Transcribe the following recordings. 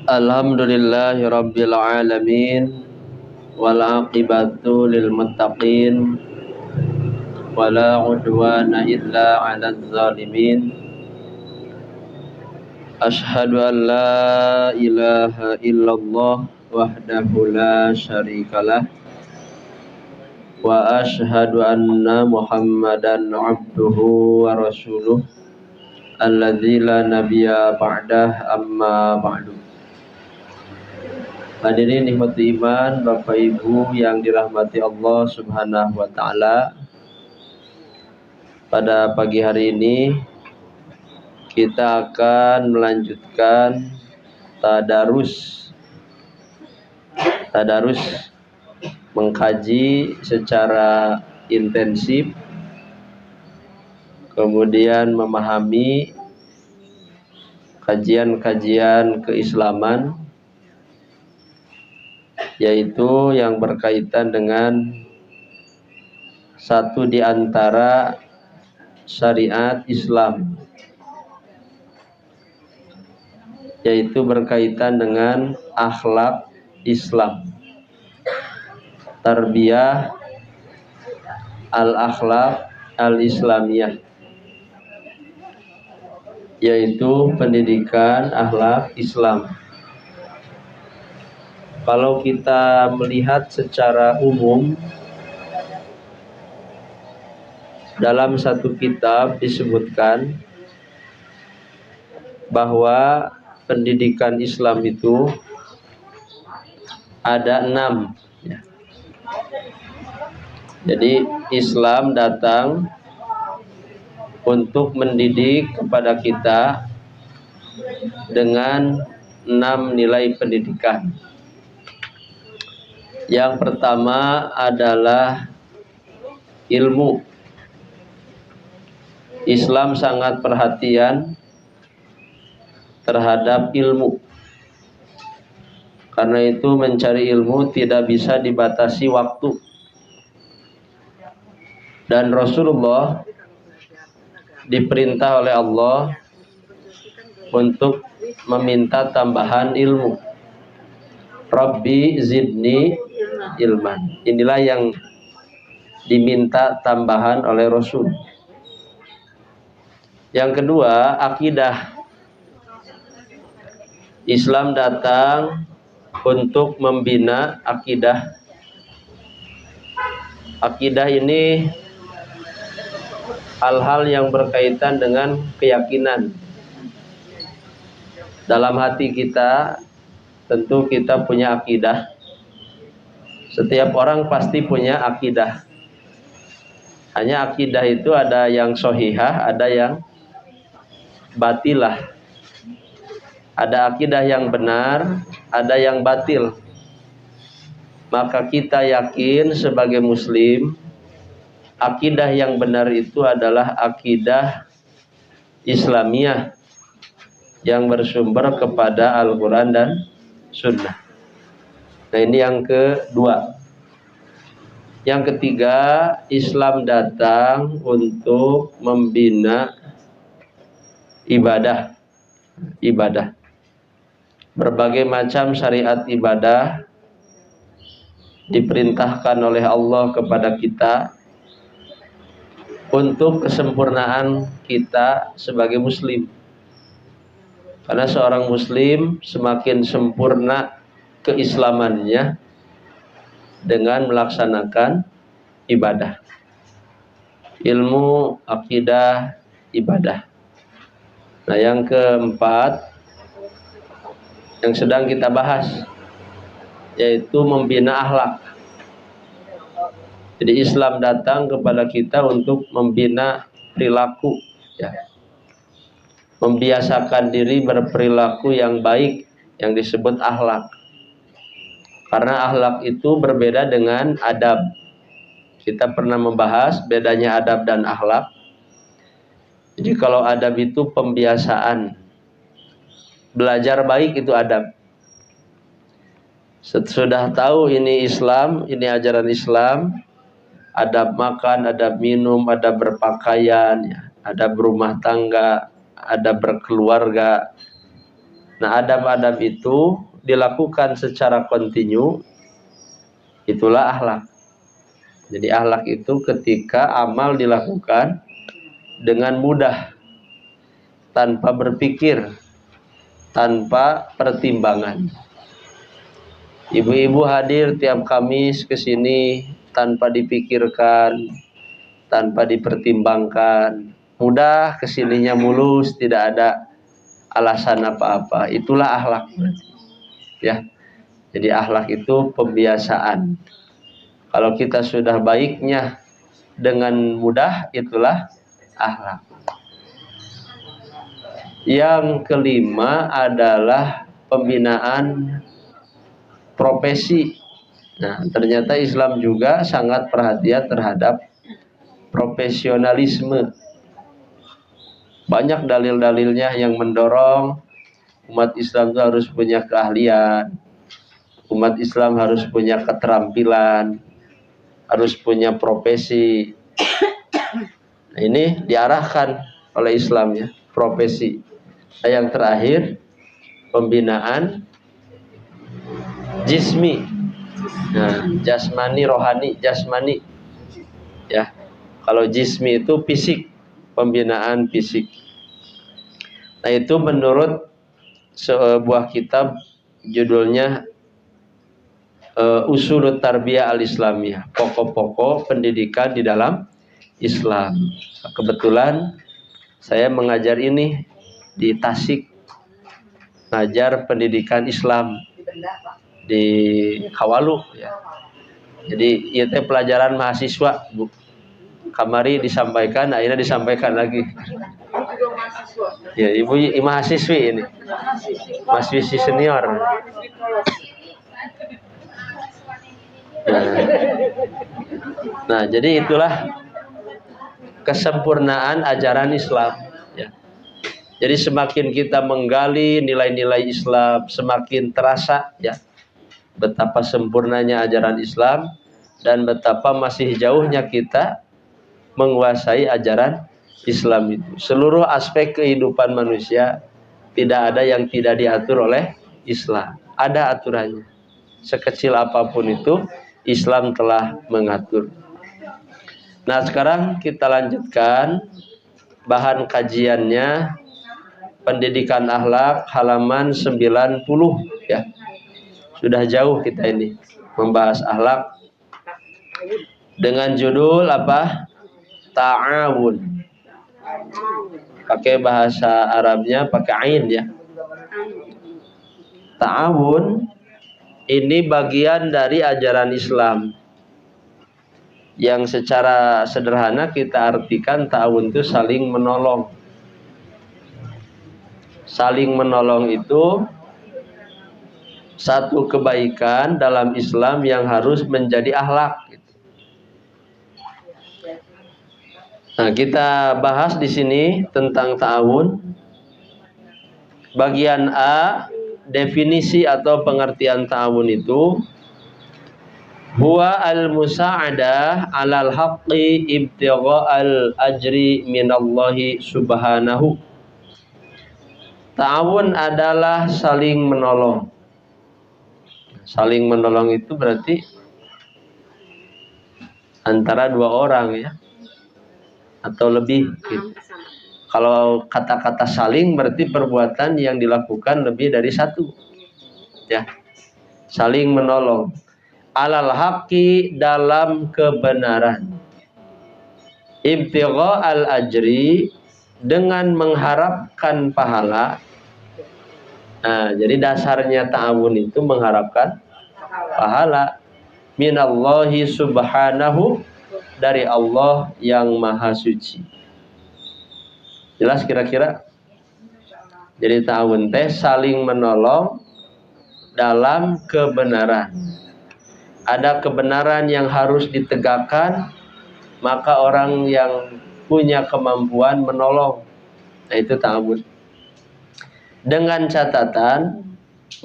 Alhamdulillahi rabbil alamin wal aqibatu lil muttaqin wala udwana illa 'alal zalimin. Ashhadu an la ilaha illallah wahdahu la syarikalah wa ashhadu anna Muhammadan 'abduhu wa rasuluh alladzi la nabiyya ba'dah, amma ba'du. Hadirin nikmati iman, Bapak Ibu yang dirahmati Allah Subhanahu wa taala. Pada pagi hari ini kita akan melanjutkan tadarus mengkaji secara intensif, kemudian memahami kajian-kajian keislaman, yaitu yang berkaitan dengan satu di antara syariat Islam, yaitu berkaitan dengan akhlak Islam, tarbiyah al-akhlak al-islamiyah, yaitu pendidikan akhlak Islam. Kalau kita melihat secara umum, dalam satu kitab disebutkan bahwa pendidikan Islam itu ada 6. Jadi Islam datang untuk mendidik kepada kita dengan 6 nilai pendidikan. Yang pertama adalah ilmu. Islam sangat perhatian terhadap ilmu. Karena itu mencari ilmu tidak bisa dibatasi waktu. Dan Rasulullah diperintah oleh Allah untuk meminta tambahan ilmu. Rabbi zidni ilman. Inilah yang diminta tambahan oleh Rasul. Yang kedua, akidah. Islam datang untuk membina akidah. Akidah ini hal-hal yang berkaitan dengan keyakinan. Dalam hati kita, tentu kita punya akidah. Setiap orang pasti punya akidah. Hanya akidah itu ada yang sohihah, ada yang batilah. Ada akidah yang benar, ada yang batil. Maka kita yakin sebagai muslim, akidah yang benar itu adalah akidah Islamiyah yang bersumber kepada Al-Quran dan Sunnah. Nah, ini yang kedua. Yang ketiga, Islam datang untuk membina ibadah. Berbagai macam syariat ibadah diperintahkan oleh Allah kepada kita untuk kesempurnaan kita sebagai muslim. Karena seorang muslim semakin sempurna keislamannya dengan melaksanakan ibadah. Ilmu, akidah, ibadah. Nah, yang keempat yang sedang kita bahas, yaitu membina akhlak. Jadi Islam datang kepada kita untuk membina perilaku, ya. Membiasakan diri berperilaku yang baik, yang disebut akhlak. Karena akhlak itu berbeda dengan adab. Kita pernah membahas bedanya adab dan akhlak. Jadi kalau adab itu pembiasaan. Belajar baik itu adab. Sudah tahu ini Islam, ini ajaran Islam, adab makan, adab minum, adab berpakaian, ya, adab berumah tangga, adab berkeluarga. Nah, adab-adab itu dilakukan secara kontinu, itulah akhlak. Jadi akhlak itu ketika amal dilakukan dengan mudah, tanpa berpikir, tanpa pertimbangan. Ibu-ibu hadir tiap Kamis ke sini tanpa dipikirkan, tanpa dipertimbangkan. Mudah kesininya mulus, tidak ada alasan apa-apa. Itulah akhlak. Ya. Jadi akhlak itu pembiasaan. Kalau kita sudah baiknya dengan mudah, itulah akhlak. Yang kelima adalah pembinaan profesi. Nah, ternyata Islam juga sangat perhatian terhadap profesionalisme. Banyak dalil-dalilnya yang mendorong umat Islam itu harus punya keahlian, umat Islam harus punya keterampilan, harus punya profesi. Nah, ini diarahkan oleh Islam ya, profesi. Nah, yang terakhir pembinaan jismi. Nah, jasmani, rohani, jasmani. Ya. Kalau jismi itu fisik, pembinaan fisik. Nah, itu menurut sebuah kitab judulnya Ushul Tarbiyah Al-Islamiyah, pokok-pokok pendidikan di dalam Islam. Kebetulan saya mengajar ini di Tasik, ngajar pendidikan Islam di Kawalu ya. Jadi itu pelajaran mahasiswa, Bu. Kamari disampaikan, akhirnya disampaikan lagi. Ya, ibu mahasiswi ini, mahasiswi senior. Nah, jadi itulah kesempurnaan ajaran Islam. Ya. Jadi semakin kita menggali nilai-nilai Islam, semakin terasa ya betapa sempurnanya ajaran Islam dan betapa masih jauhnya kita menguasai ajaran Islam itu. Seluruh aspek kehidupan manusia tidak ada yang tidak diatur oleh Islam. Ada aturannya. Sekecil apapun itu Islam telah mengatur. Nah, sekarang kita lanjutkan bahan kajiannya pendidikan akhlak halaman 90 ya. Sudah jauh kita ini membahas akhlak dengan judul apa? Ta'awun. Pakai bahasa Arabnya pakai ain ya. Ta'awun ini bagian dari ajaran Islam yang secara sederhana kita artikan ta'awun itu saling menolong. Saling menolong itu satu kebaikan dalam Islam yang harus menjadi akhlak. Nah, kita bahas di sini tentang ta'awun. Bagian A, definisi atau pengertian ta'awun itu huwa al-musa'adah 'alal haqqi ibtigha'al ajri minallahi subhanahu. Ta'awun adalah saling menolong. Saling menolong itu berarti antara dua orang ya, atau lebih gitu. Kalau kata-kata saling berarti perbuatan yang dilakukan lebih dari satu ya. Saling menolong alal haqqi dalam kebenaran, ibtigha al ajri dengan mengharapkan pahala. Nah, jadi dasarnya ta'awun itu mengharapkan pahala minallahi subhanahu, dari Allah yang maha suci. Jelas kira-kira? Jadi ta'awun teh saling menolong dalam kebenaran. Ada kebenaran yang harus ditegakkan, maka orang yang punya kemampuan menolong. Nah, itu ta'awun. Dengan catatan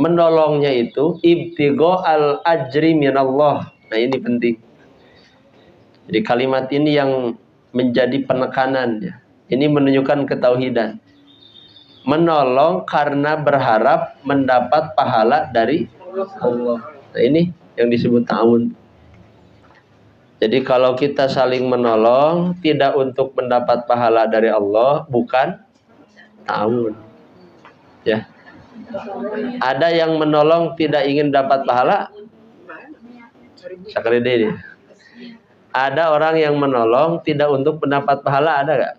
menolongnya itu ibtigha al ajri minallah. Nah, ini penting. Jadi kalimat ini yang menjadi penekanan ya. Ini menunjukkan ketauhidan. menolong karena berharap mendapat pahala dari Allah. Nah, ini yang disebut ta'awun. Jadi kalau kita saling menolong tidak untuk mendapat pahala dari Allah, bukan ta'awun. Ya. Ada yang menolong tidak ingin dapat pahala? Sekali deh. Ada orang yang menolong tidak untuk mendapat pahala, ada gak?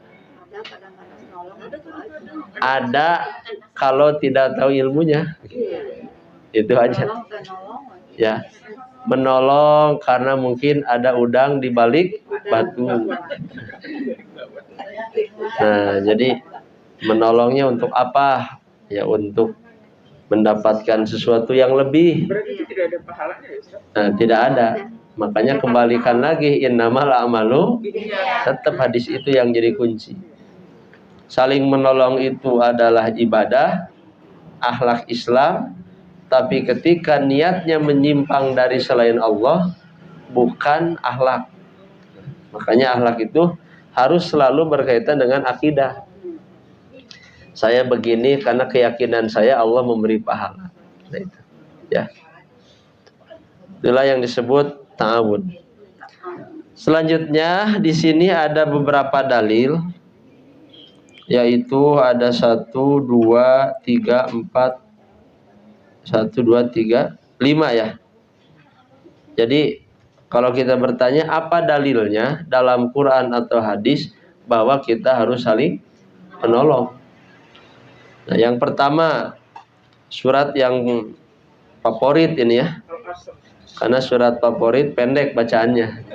Ada kalau tidak tahu ilmunya. Itu aja. Ya. Menolong karena mungkin ada udang di balik batu. Nah, jadi menolongnya untuk apa? Ya untuk mendapatkan sesuatu yang lebih. Berarti itu tidak ada pahalanya ya, Ustaz? Nah, tidak ada. Makanya kembalikan lagi innamal a'malu, tetap hadis itu yang jadi kunci. Saling menolong itu adalah ibadah, akhlak Islam, tapi ketika niatnya menyimpang dari selain Allah, bukan akhlak. Makanya akhlak itu harus selalu berkaitan dengan akidah. Saya begini karena keyakinan saya Allah memberi pahala. Nah, itu. Ya. Itulah yang disebut ta'awun. Selanjutnya di sini ada beberapa dalil, yaitu ada 1, 2, 3, 4, 1, 2, 3, 5 ya. Jadi kalau kita bertanya apa dalilnya dalam Quran atau hadis bahwa kita harus saling menolong. Nah, yang pertama surat yang favorit ini ya. Karena surat favorit pendek bacaannya.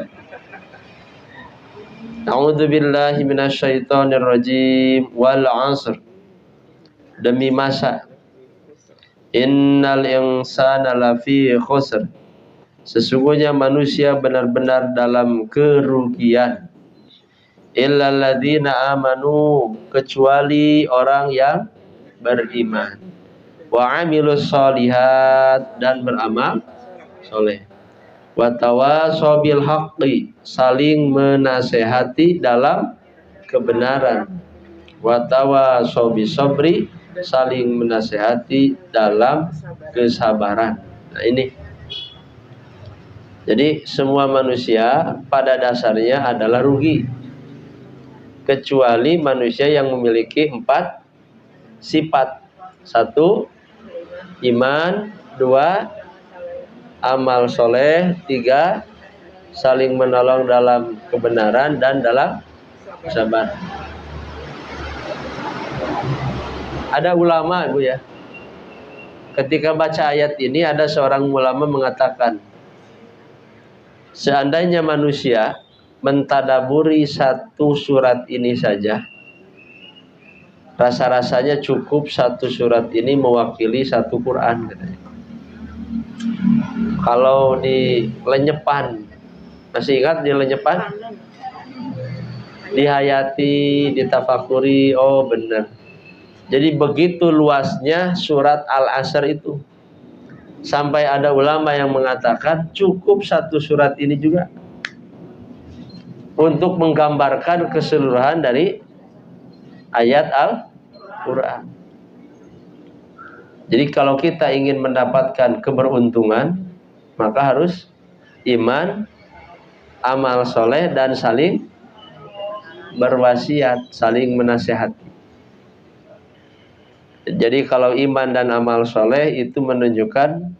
A'udzubillahi minasyaitonirrajim wal 'asr. Demi masa. Innal insana lafi khusr. Sesungguhnya manusia benar-benar dalam kerugian. Illal ladzina amanu, kecuali orang yang beriman. Wa 'amilus sholihat, dan beramal soleh. Wa tawasaw bil haqqi, saling menasehati dalam kebenaran. Wa tawasaw bis sabri, saling menasehati dalam kesabaran. Nah, ini. Jadi semua manusia pada dasarnya adalah rugi, kecuali manusia yang memiliki 4 sifat. 1, iman. 2, amal soleh. 3, saling menolong dalam kebenaran dan dalam kesabaran. Ada ulama, Bu ya, ketika baca ayat ini ada seorang ulama mengatakan, seandainya manusia mentadaburi 1 surat ini saja, rasa-rasanya cukup 1 surat ini mewakili 1 Quran. Kalau di lenyepan, masih ingat di lenyepan? Dihayati, ditafakuri, oh benar. Jadi begitu luasnya surat Al-Asr itu. Sampai ada ulama yang mengatakan cukup 1 surat ini juga untuk menggambarkan keseluruhan dari ayat Al-Quran. Jadi kalau kita ingin mendapatkan keberuntungan, maka harus iman, amal soleh, dan saling berwasiat, saling menasehati. Jadi kalau iman dan amal soleh itu menunjukkan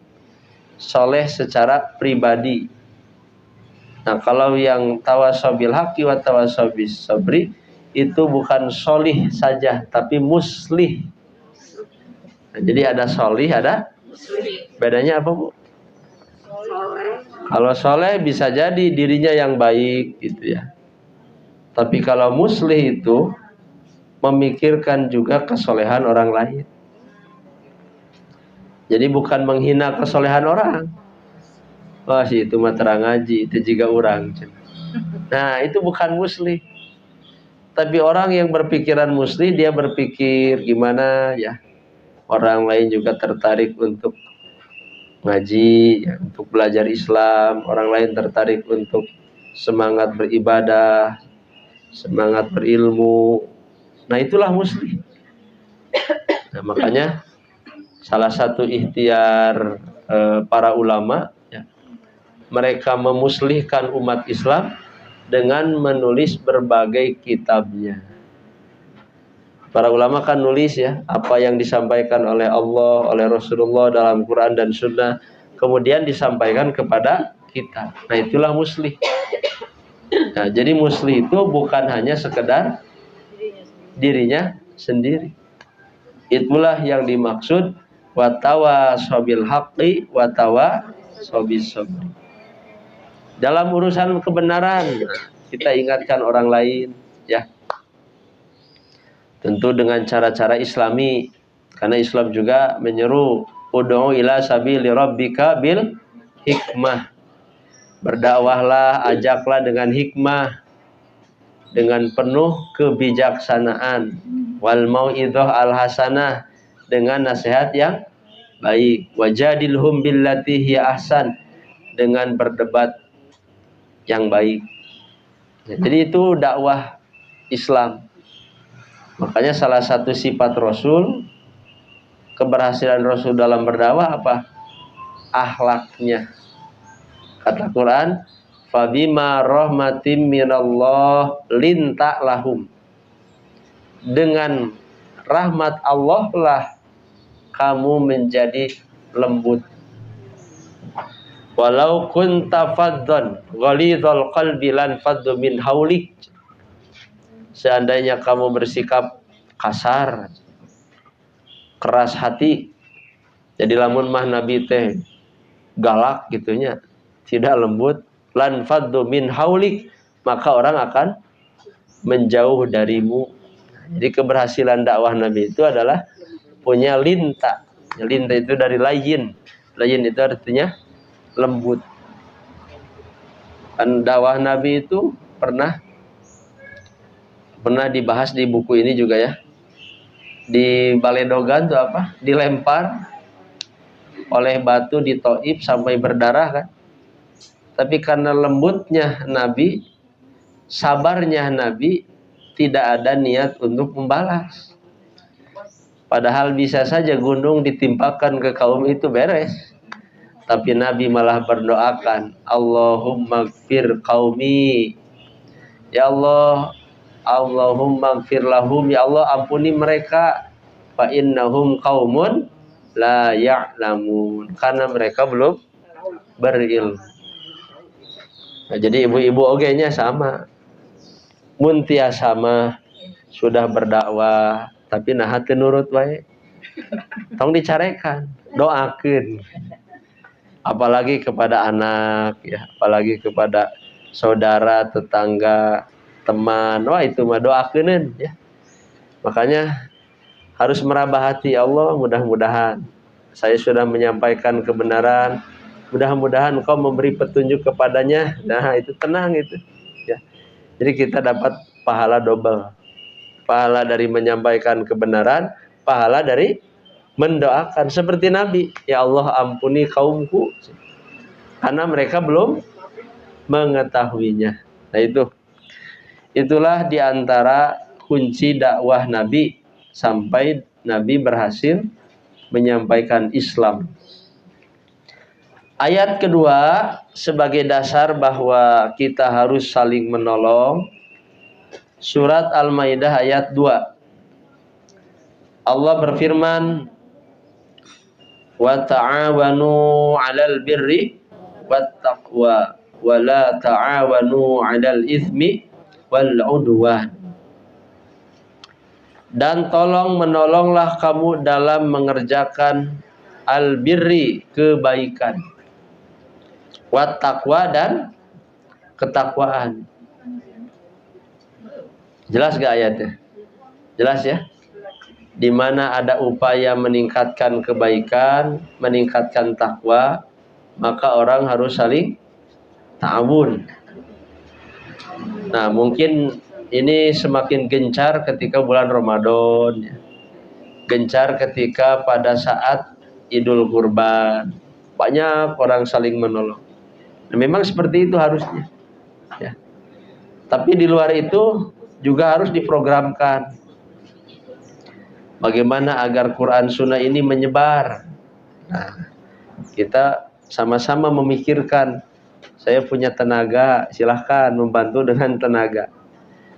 soleh secara pribadi. Nah, kalau yang tawasaw bil haqqi wa tawasaw bis sabri itu bukan solih saja, tapi muslih. Nah, jadi ada solih, ada bedanya apa, Bu? Kalau soleh bisa jadi dirinya yang baik gitu ya. Tapi kalau muslih itu memikirkan juga kesolehan orang lain. Jadi bukan menghina kesolehan orang. Wah, si itu mah terang ngaji, itu juga orang. Nah, itu bukan muslih. Tapi orang yang berpikiran muslih, dia berpikir gimana ya orang lain juga tertarik untuk ngaji, ya, untuk belajar Islam. Orang lain tertarik untuk semangat beribadah, semangat berilmu. Nah, itulah muslih. Nah, makanya salah satu ikhtiar para ulama, ya, mereka memuslihkan umat Islam dengan menulis berbagai kitabnya. Para ulama kan nulis ya apa yang disampaikan oleh Allah, oleh Rasulullah dalam Quran dan Sunnah, kemudian disampaikan kepada kita. Nah, itulah muslih. Nah, jadi muslih itu bukan hanya sekedar dirinya sendiri. Itulah yang dimaksud watawasobil haqqi watawasobis sabri. Dalam urusan kebenaran kita ingatkan orang lain, ya. Tentu dengan cara-cara Islami, karena Islam juga menyeru ud'u ila sabili rabbika bil hikmah. Berdakwahlah, ajaklah dengan hikmah, dengan penuh kebijaksanaan, wal mau'idhah al hasanah, dengan nasihat yang baik, wajadilhum billati hiya ahsan, dengan berdebat yang baik. Jadi itu dakwah Islam. Makanya salah satu sifat Rasul, keberhasilan Rasul dalam berdakwah apa? Akhlaknya. Kata Quran, fabima rahmatim minallah linta lahum. Dengan rahmat Allah lah kamu menjadi lembut. Walau kunta faddan ghalidhal qalbi lan faddu min haulik. Seandainya kamu bersikap kasar, keras hati, jadi lamun mah Nabi teh galak gitunya, tidak lembut, lan faddu min haulik, maka orang akan menjauh darimu. Jadi keberhasilan dakwah Nabi itu adalah punya linta. Linta itu dari layin. Layin itu artinya lembut. Dan dakwah Nabi itu pernah dibahas di buku ini juga ya. Di Baledogan tuh apa? Dilempar oleh batu di Taif sampai berdarah kan. Tapi karena lembutnya Nabi, sabarnya Nabi, tidak ada niat untuk membalas. Padahal bisa saja gunung ditimpakan ke kaum itu beres. Tapi Nabi malah berdoakan, Allahumma gfir qaumi. Ya Allah, Allahumma gfir lahum, ya Allah ampuni mereka, fa innahum qaumun la ya'lamun, karena mereka belum berilmu. Nah, jadi ibu-ibu ogenya sama, muntia sama, sudah berdakwah tapi nah hati nurut wae, tong dicarekan, doakeun, apalagi kepada anak ya, apalagi kepada saudara, tetangga, teman, wah itu mah doakeun ya. Makanya harus merabah hati, Allah mudah-mudahan saya sudah menyampaikan kebenaran, mudah-mudahan Engkau memberi petunjuk kepadanya. Nah itu tenang itu ya. Jadi kita dapat pahala double, pahala dari menyampaikan kebenaran, pahala dari mendoakan seperti Nabi, ya Allah ampuni kaumku, karena mereka belum mengetahuinya. Nah itulah diantara kunci dakwah Nabi sampai Nabi berhasil menyampaikan Islam. Ayat kedua sebagai dasar bahwa kita harus saling menolong. Surat Al-Maidah ayat 2. Allah berfirman, wa ta'awanu 'alal birri wat taqwa wa la ta'awanu 'alal itsmi wal 'udwan. Dan tolong menolonglah kamu dalam mengerjakan al-birri, kebaikan, wat taqwa, dan ketakwaan. Jelas gak ayatnya? Jelas ya? Di mana ada upaya meningkatkan kebaikan, meningkatkan takwa, maka orang harus saling ta'awun. Nah, mungkin ini semakin gencar ketika bulan Ramadan, ya. Gencar ketika pada saat Idul Kurban, banyak orang saling menolong. Nah, memang seperti itu harusnya, ya. Tapi di luar itu juga harus diprogramkan. Bagaimana agar Quran Sunnah ini menyebar? Nah, kita sama-sama memikirkan. Saya punya tenaga, silahkan membantu dengan tenaga.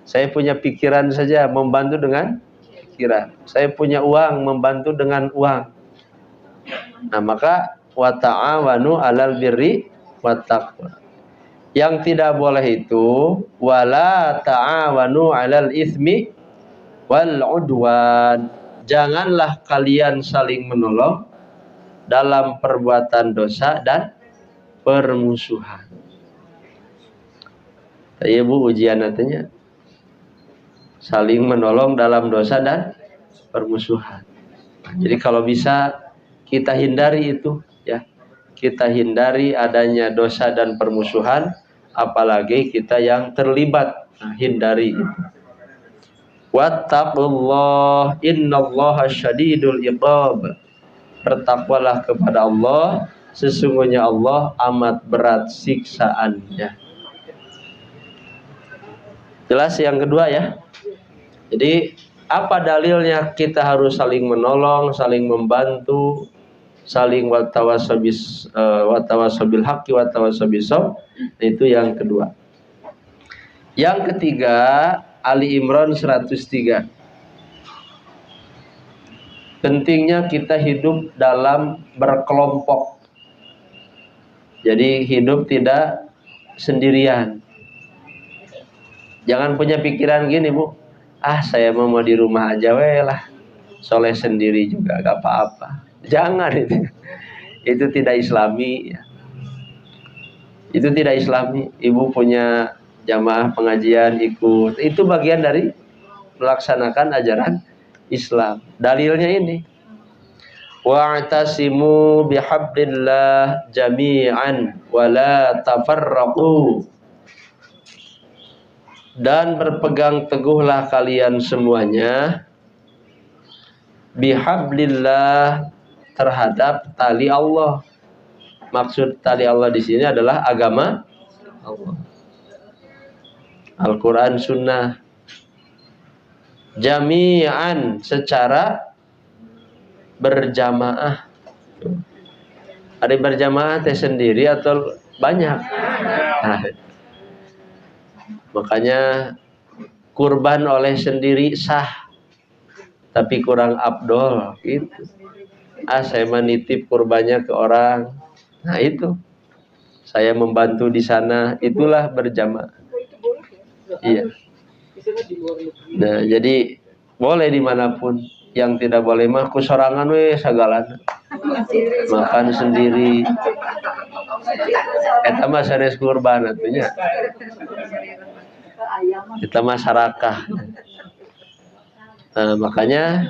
Saya punya pikiran saja, membantu dengan pikiran. Saya punya uang, membantu dengan uang. Nah, maka wa ta'awanu 'alal birri wat taqwa. Yang tidak boleh itu wala ta'awanu 'alal itsmi wal 'udwan. Janganlah kalian saling menolong dalam perbuatan dosa dan permusuhan. Tadi Bu ujian nantinya saling menolong dalam dosa dan permusuhan. Jadi kalau bisa kita hindari itu ya. Kita hindari adanya dosa dan permusuhan, apalagi kita yang terlibat. Nah, hindari itu. Wattaqullah innallaha syadidul iqab. Bertakwalah kepada Allah, sesungguhnya Allah amat berat siksaannya. Jelas yang kedua ya. Jadi apa dalilnya kita harus saling menolong, saling membantu, saling watawasabil haqqi watawasabil shawab. Itu yang kedua. Yang ketiga, Ali Imran 103. Pentingnya kita hidup dalam berkelompok. Jadi hidup tidak sendirian. Jangan punya pikiran gini, Bu. Saya mau di rumah aja lah. Soleh sendiri juga gak apa-apa. Jangan itu. Itu tidak islami ya. Itu tidak islami. Ibu punya jamaah pengajian ikut. Itu bagian dari melaksanakan ajaran Islam. Dalilnya ini. Wa'tasimu bihablillah jami'an wa la tafarraqu. Dan berpegang teguhlah kalian semuanya bihablillah terhadap tali Allah. Maksud tali Allah di sini adalah agama Allah. Al-Quran Sunnah. Jami'an secara berjamaah. Ada berjamaah teh sendiri atau banyak? Nah, makanya kurban oleh sendiri sah, tapi kurang afdol gitu. Saya menitip kurbannya ke orang. Nah itu, saya membantu di sana, itulah berjamaah. Iya. Nah jadi boleh dimanapun. Yang tidak boleh mah kusorangan sagalan. Makan sendiri. Eta mah sanes kurban atunya. Kita masyarakat. Nah, makanya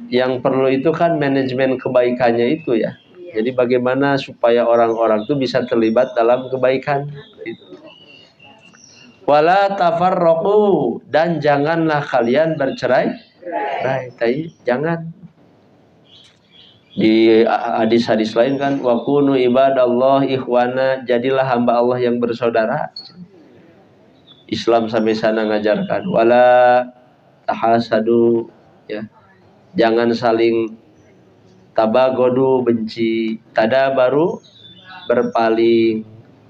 yang perlu itu kan manajemen kebaikannya itu ya. Jadi bagaimana supaya orang-orang itu bisa terlibat dalam kebaikan itu. Wala tafarraqu, dan janganlah kalian bercerai. Jangan. Di hadis-hadis lain kan wa kunu ibadallah ikhwana, jadilah hamba Allah yang bersaudara. Islam sampai sana ngajarkan wala tahasadu ya. Jangan saling tabagodu benci, tadabaru berpaling,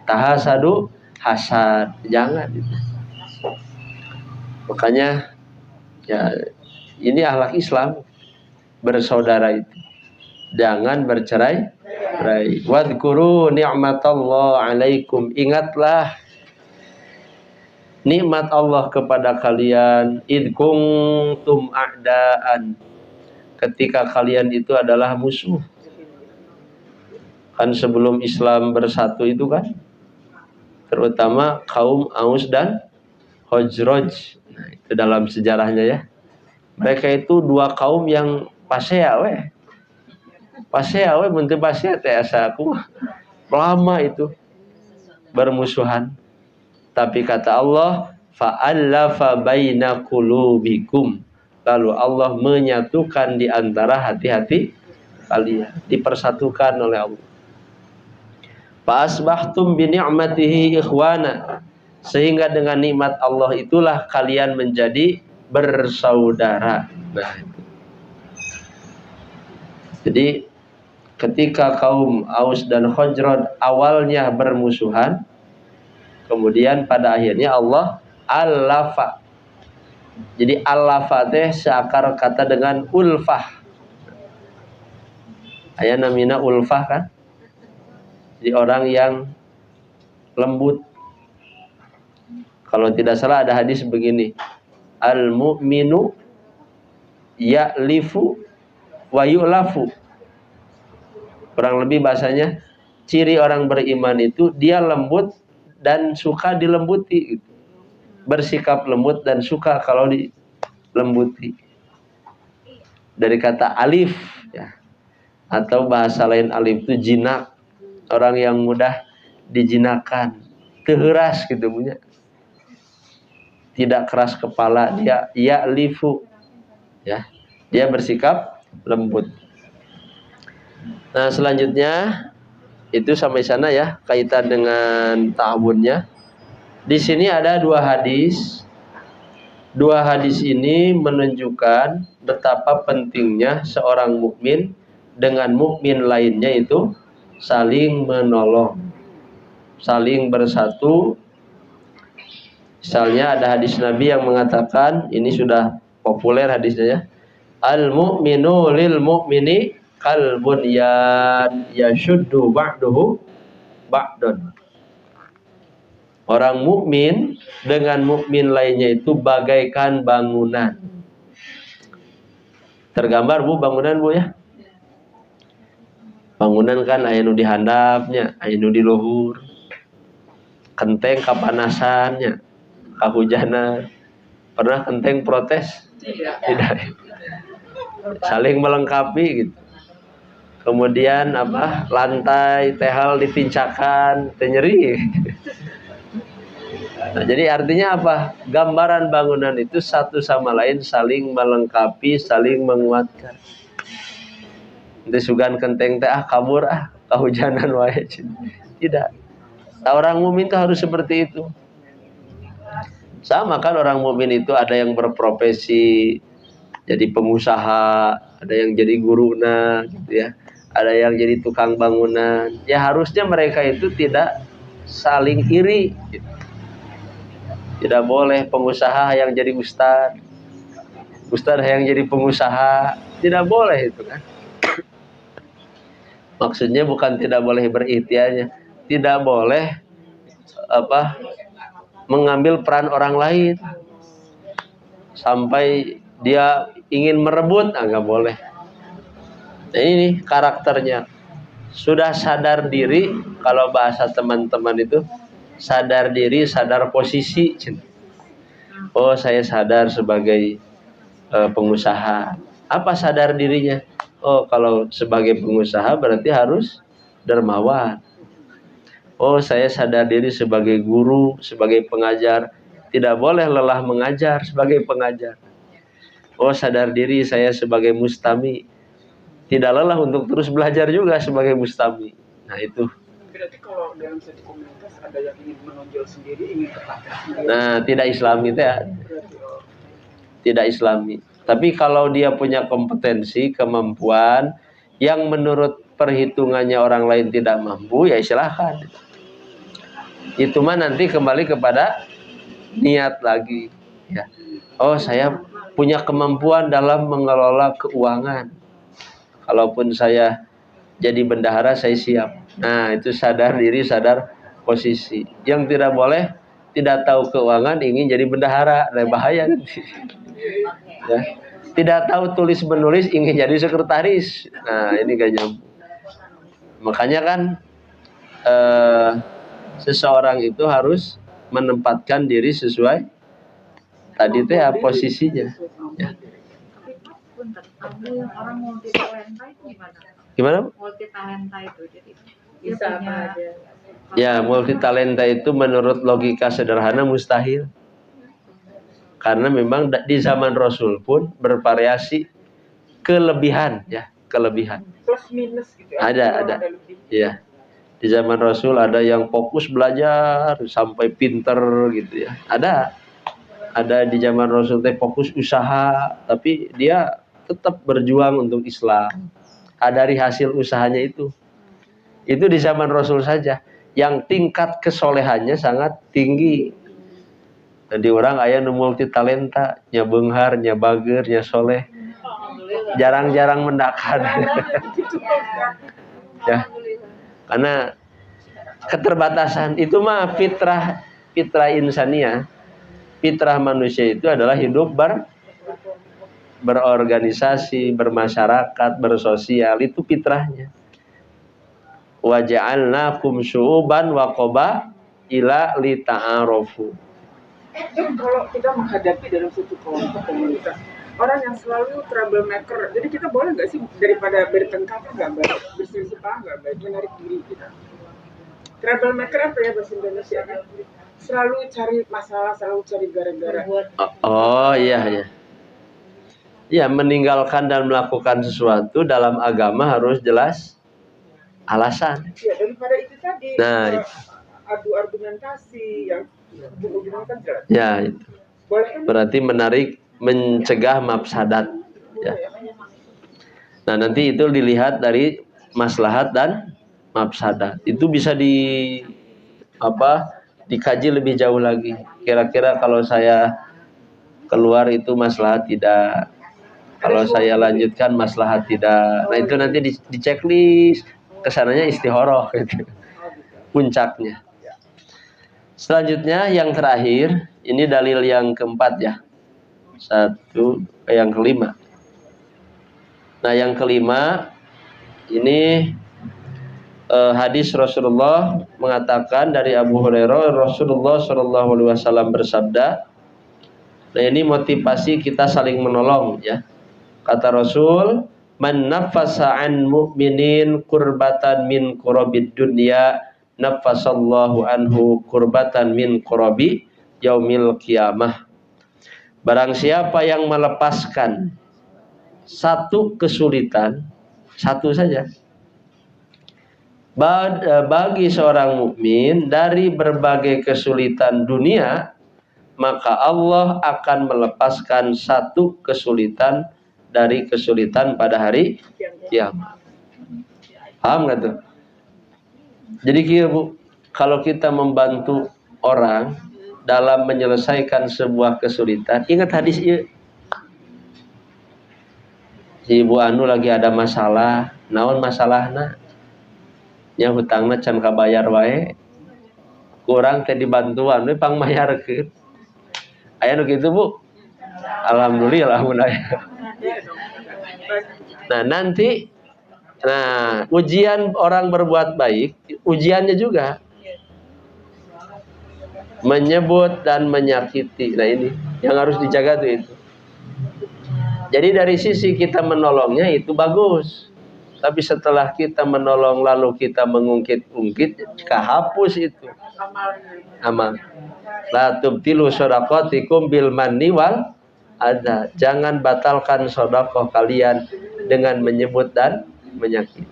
tahasadu hasad, jangan. Makanya ya ini akhlak Islam, bersaudara itu. Jangan bercerai. Wadhkuru ni'matallah 'alaikum. Ingatlah nikmat Allah kepada kalian. Id kuntum a'daan. Ketika kalian itu adalah musuh. Kan sebelum Islam bersatu itu kan, terutama kaum Aus dan Khazraj. Nah, itu dalam sejarahnya ya. Mereka itu dua kaum yang pasea bentuk pasea teh asa aku lama itu bermusuhan. Tapi kata Allah, fa'allafa baina qulubikum. Lalu Allah menyatukan di antara hati-hati kalian, dipersatukan oleh Allah. Fa asbahtum bi ni'matihi ikhwana. Sehingga dengan nikmat Allah itulah kalian menjadi bersaudara. Nah, jadi ketika kaum Aus dan Khazraj awalnya bermusuhan, kemudian pada akhirnya Allah alafa. Jadi alafa teh seakar kata dengan ulfah. Aya namina ulfah kan? Jadi orang yang lembut. Kalau tidak salah ada hadis begini, al mu'minu ya'lifu wa yu'lafu. Kurang lebih bahasanya, ciri orang beriman itu dia lembut dan suka dilembuti, bersikap lembut dan suka kalau dilembuti. Dari kata alif ya, atau bahasa lain alif itu jinak, orang yang mudah dijinakan, keheras gitu punya, tidak keras kepala, dia ya'lifu ya, dia bersikap lembut. Nah selanjutnya itu sampai sana ya, kaitan dengan ta'awunnya. Di sini ada dua hadis. Dua hadis ini menunjukkan betapa pentingnya seorang mukmin dengan mukmin lainnya itu saling menolong, saling bersatu. Misalnya ada hadis Nabi yang mengatakan, ini sudah populer hadisnya ya, al-mu'minu lil mu'mini kal bunyan yashuddu ba'duhu ba'dun. Orang mukmin dengan mukmin lainnya itu bagaikan bangunan. Tergambar Bu bangunan Bu ya. Bangunan kan aya nu dihandapnya, aya nu di luhur. Kenteng kapanasannya, kahujanan. Pernah kenteng protes? Tidak. Saling melengkapi gitu. Kemudian apa? Lantai tehal dipincakan, nyeri. Nah, jadi artinya apa? Gambaran bangunan itu satu sama lain saling melengkapi, saling menguatkan. Itu sugan kenteng teh kabur kahujanan wae. Tidak. Nah, orang mukmin itu harus seperti itu. Sama kan orang mukmin itu ada yang berprofesi jadi pengusaha, ada yang jadi guruna gitu ya. Ada yang jadi tukang bangunan. Ya harusnya mereka itu tidak saling iri. Tidak boleh pengusaha yang jadi ustadz yang jadi pengusaha. Tidak boleh itu kan. Maksudnya bukan tidak boleh berikhtiarnya. Tidak boleh mengambil peran orang lain. Sampai dia ingin merebut, nggak boleh. Nah, ini karakternya. Sudah sadar diri, kalau bahasa teman-teman itu sadar diri, sadar posisi. Oh, saya sadar sebagai pengusaha. Apa sadar dirinya? Oh, kalau sebagai pengusaha berarti harus dermawan. Oh, saya sadar diri sebagai guru, sebagai pengajar. Tidak boleh lelah mengajar sebagai pengajar. Oh, sadar diri saya sebagai mustami. Tidak lelah untuk terus belajar juga sebagai mustami. Nah itu. Berarti kalau dalam satu komunitas ada yang ingin menonjol sendiri, ingin terpakai sendiri. Nah tidak Islami itu ya. Tidak Islami. Tapi kalau dia punya kompetensi, kemampuan yang menurut perhitungannya orang lain tidak mampu, ya silahkan. Itu mah nanti kembali kepada niat lagi. Ya. Oh saya punya kemampuan dalam mengelola keuangan. Kalaupun saya jadi bendahara, saya siap. Nah, itu sadar diri, sadar posisi. Yang tidak boleh, tidak tahu keuangan, ingin jadi bendahara. Nah, bahaya. Ya. Tidak tahu tulis menulis, ingin jadi sekretaris. Nah, ini gak nyambung. Makanya kan, seseorang itu harus menempatkan diri sesuai tadi itu ya posisinya. Ya. Yang orang multi talenta itu Gimana? Multi talenta itu jadi Bisa apa aja. Ya, multi talenta itu menurut logika sederhana mustahil. Karena memang di zaman Rasul pun bervariasi kelebihan ya, kelebihan. Plus minus gitu. Ada. Iya. Di zaman Rasul ada yang fokus belajar sampai pinter gitu ya. Ada. Ada di zaman Rasul teh fokus usaha, tapi dia tetap berjuang untuk Islam. Dari hasil usahanya itu di zaman Rasul saja yang tingkat kesolehannya sangat tinggi. Jadi orang aya nu multi talenta, nya beunghar, nya bager, nya soleh. Jarang-jarang mendakan. Ya. Karena keterbatasan itu mah fitrah insania. Fitrah manusia itu adalah hidup berorganisasi, bermasyarakat, bersosial, itu fitrahnya. Wa ja'alnakum syu'uban wa qabaila lita'arofu. Dan kalau kita menghadapi dalam suatu kelompok komunitas orang yang selalu troublemaker, jadi kita boleh nggak sih daripada bertengkar nggak baik, berselisih nggak baik, menarik diri kita. Troublemaker apa ya bahasa Indonesia kan? Selalu cari masalah, selalu cari gara-gara. Oh iya. Ya, meninggalkan dan melakukan sesuatu dalam agama harus jelas alasan. Ya, daripada itu tadi. Nah, adu argumentasi yang ujung-ujungnya kan jelas. Ya, itu. Boleh kan? Berarti mencegah mafsadat. Ya. Nah, nanti itu dilihat dari maslahat dan mafsadat. Itu bisa dikaji lebih jauh lagi. Kira-kira kalau saya keluar itu maslahat tidak, kalau saya lanjutkan maslahat tidak. Nah, itu nanti di checklist, kesananya istihoroh gitu. Puncaknya. Selanjutnya yang terakhir, ini dalil yang keempat ya. Yang kelima. Nah, yang kelima ini hadis Rasulullah mengatakan dari Abu Hurairah, Rasulullah SAW bersabda. Nah, ini motivasi kita saling menolong ya. Kata Rasul, man nafasa an mu'minin kurbatan min kurabid dunya nafasallahu anhu kurbatan min kurabi yaumil qiyamah. Barang siapa yang melepaskan satu kesulitan, satu saja, bagi seorang mukmin dari berbagai kesulitan dunia, maka Allah akan melepaskan satu kesulitan dari kesulitan pada hari kiamat. Paham nggak tuh? Jadi Bu, kalau kita membantu orang dalam menyelesaikan sebuah kesulitan, ingat hadis ini. Si Ibu Anu lagi ada masalah, naon masalahna? Nya hutangna can kabayar wae. Kurang teh dibantuan we pangmayarkeun. Aya nu kitu, Bu? Alhamdulillah mun aya. Nah, nanti ujian orang berbuat baik, ujiannya juga menyebut dan menyakiti. Nah, ini yang harus dijaga tuh itu. Jadi dari sisi kita menolongnya itu bagus. Tapi setelah kita menolong lalu kita mengungkit-ungkit, kehapus itu amal. La tubtilu shadaqatikum bil manni wal adza. Jangan batalkan sedekah kalian dengan menyebut dan menyakiti.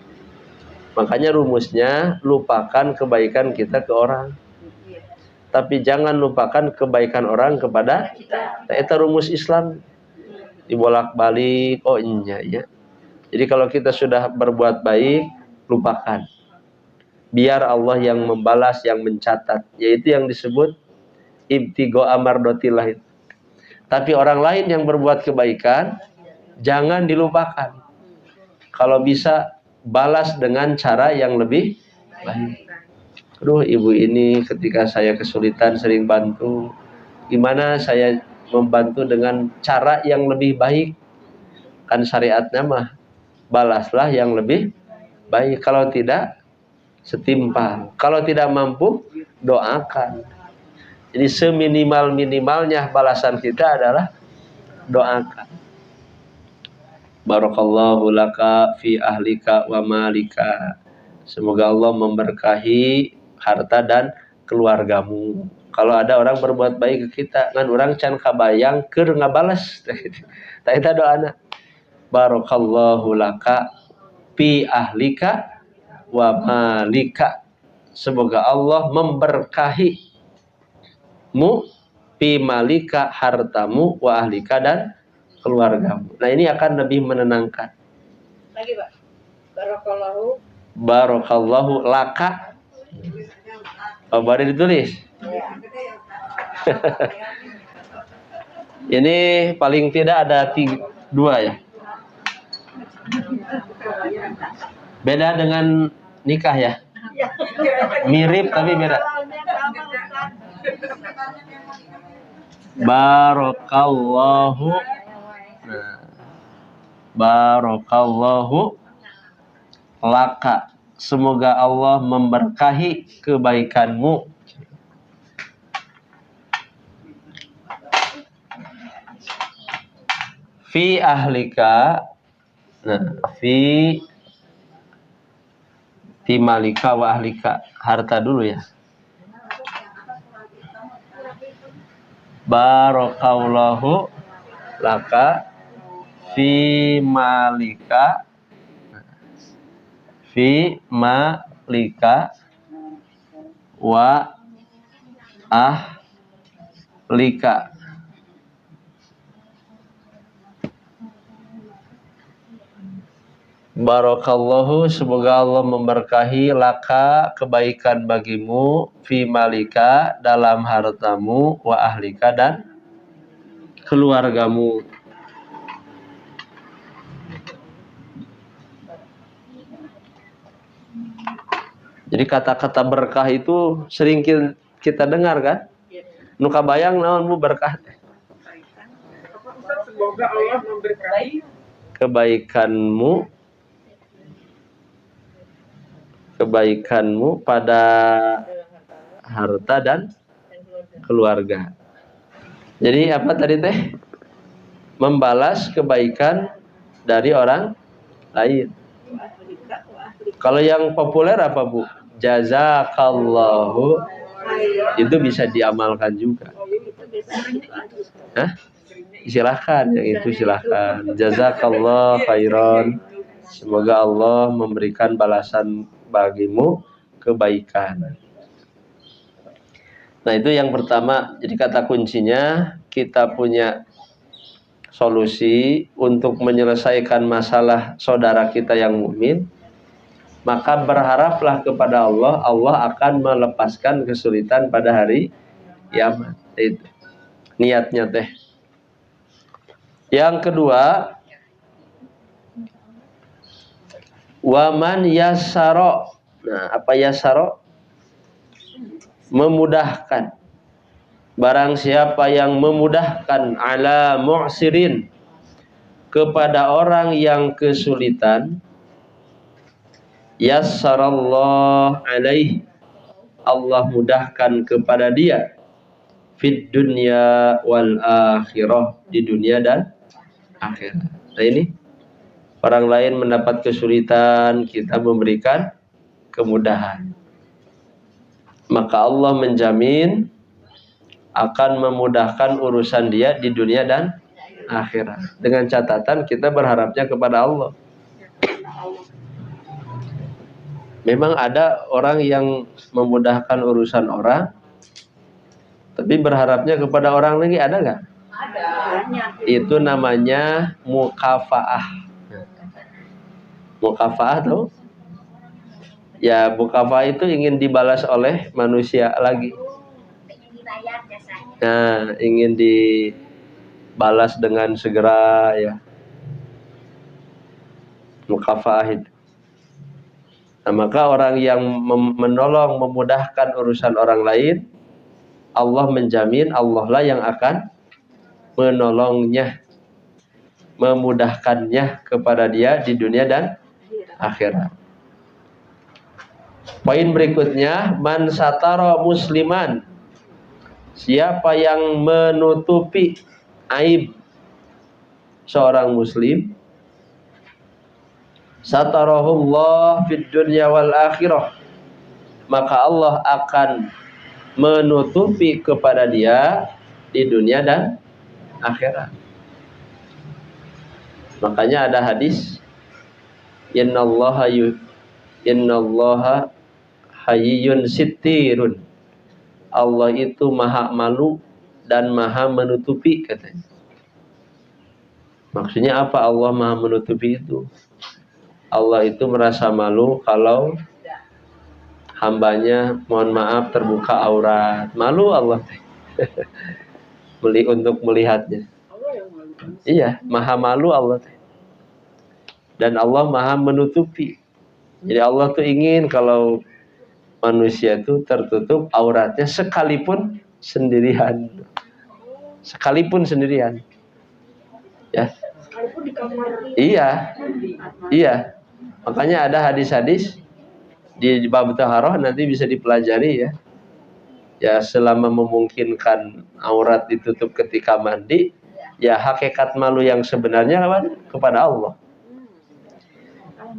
Makanya rumusnya lupakan kebaikan kita ke orang. Tapi jangan lupakan kebaikan orang kepada kita. Itu rumus Islam. Dibolak-balik, oh iya ya. Jadi kalau kita sudah berbuat baik, lupakan. Biar Allah yang membalas, yang mencatat. Yaitu yang disebut ibtigo amardotillah. Tapi orang lain yang berbuat kebaikan, jangan dilupakan. Kalau bisa, balas dengan cara yang lebih baik. Aduh, ibu ini ketika saya kesulitan sering bantu. Gimana saya membantu dengan cara yang lebih baik? Kan syariatnya mah balaslah yang lebih baik. Kalau tidak, setimpal. Kalau tidak mampu, doakan. Jadi seminimal-minimalnya balasan kita adalah doakan. Barakallahu laka fi ahlika wa malika. Semoga Allah memberkahi harta dan keluargamu. Kalau ada orang berbuat baik ke kita, ngan orang can kabayang keur ngabalas. Tah eta doana. Barakallahu laka fi ahlika wa malika. Semoga Allah memberkahimu fi malika hartamu wa ahlika dan keluargamu. Nah, ini akan lebih menenangkan. Lagi Pak. Barakallahu. Barakallahu laka. Oh, baru ditulis. Ini paling tidak ada 2 ya. Beda dengan nikah ya. Mirip tapi beda. Barakallahu. Nah, barakallahu laka. Semoga Allah memberkahi kebaikanmu. Fi ahlika. Nah, fi malika wa ahlika. Harta dulu ya. Barakallahu laka fi malika wa ahlika. Barakallahu, semoga Allah memberkahi laka, kebaikan bagimu, fi malika, dalam hartamu, wa ahlika, dan keluargamu. Jadi kata-kata berkah itu sering kita dengar kan? Nu kabayang naon mu berkah? Semoga Allah memberkahi kebaikanmu pada harta dan keluarga. Jadi apa tadi teh? Membalas kebaikan dari orang lain. Kalau yang populer apa Bu? Jazakallahu. Itu bisa diamalkan juga. Hah? Silahkan, yang itu silahkan. Jazakallah khairan. Semoga Allah memberikan balasan bagimu kebaikan. Nah, itu yang pertama. Jadi kata kuncinya, kita punya solusi untuk menyelesaikan masalah saudara kita yang mukmin. Maka berharaplah kepada Allah, Allah akan melepaskan kesulitan pada hari kiamat. Itu niatnya teh. Yang kedua, waman yasaro. Nah, apa yasaro? Memudahkan. Barang siapa yang memudahkan ala mu'sirin, kepada orang yang kesulitan, yassarallah alaih, Allah mudahkan kepada dia, fid dunya wal akhirah, di dunia dan akhirat. Nah, ini orang lain mendapat kesulitan, kita memberikan kemudahan. Maka Allah menjamin akan memudahkan urusan dia di dunia dan akhirat. Dengan catatan kita berharapnya kepada Allah. Memang ada orang yang memudahkan urusan orang, tapi berharapnya kepada orang lagi, ada nggak? Ada. Itu namanya mukafaah. Mukafaah tuh? Ya, mukafaah itu ingin dibalas oleh manusia lagi. Nah, ingin dibalas dengan segera ya. Mukafaah itu. Nah, maka orang yang menolong, memudahkan urusan orang lain, Allah menjamin Allah lah yang akan menolongnya, memudahkannya kepada dia di dunia dan akhirat. Poin berikutnya, man satara musliman, siapa yang menutupi aib seorang muslim, satarahullah fid dunya wal akhirah, maka Allah akan menutupi kepada dia di dunia dan akhirat. Makanya ada hadis, innallaha hayyun sittirun, Allah itu maha malu dan maha menutupi katanya. Maksudnya apa Allah maha menutupi itu? Allah itu merasa malu kalau hambanya, mohon maaf, terbuka aurat. Malu Allah untuk melihatnya. Allah yang malu. Iya, maha malu Allah. Dan Allah maha menutupi. Jadi Allah tuh ingin kalau manusia itu tertutup auratnya sekalipun sendirian. Sekalipun sendirian. Ya. Sekalipun di kamar. Iya. Iya. Makanya ada hadis-hadis di bab taharah nanti bisa dipelajari ya. Ya selama memungkinkan aurat ditutup ketika mandi, ya hakikat malu yang sebenarnya apa? Kepada Allah.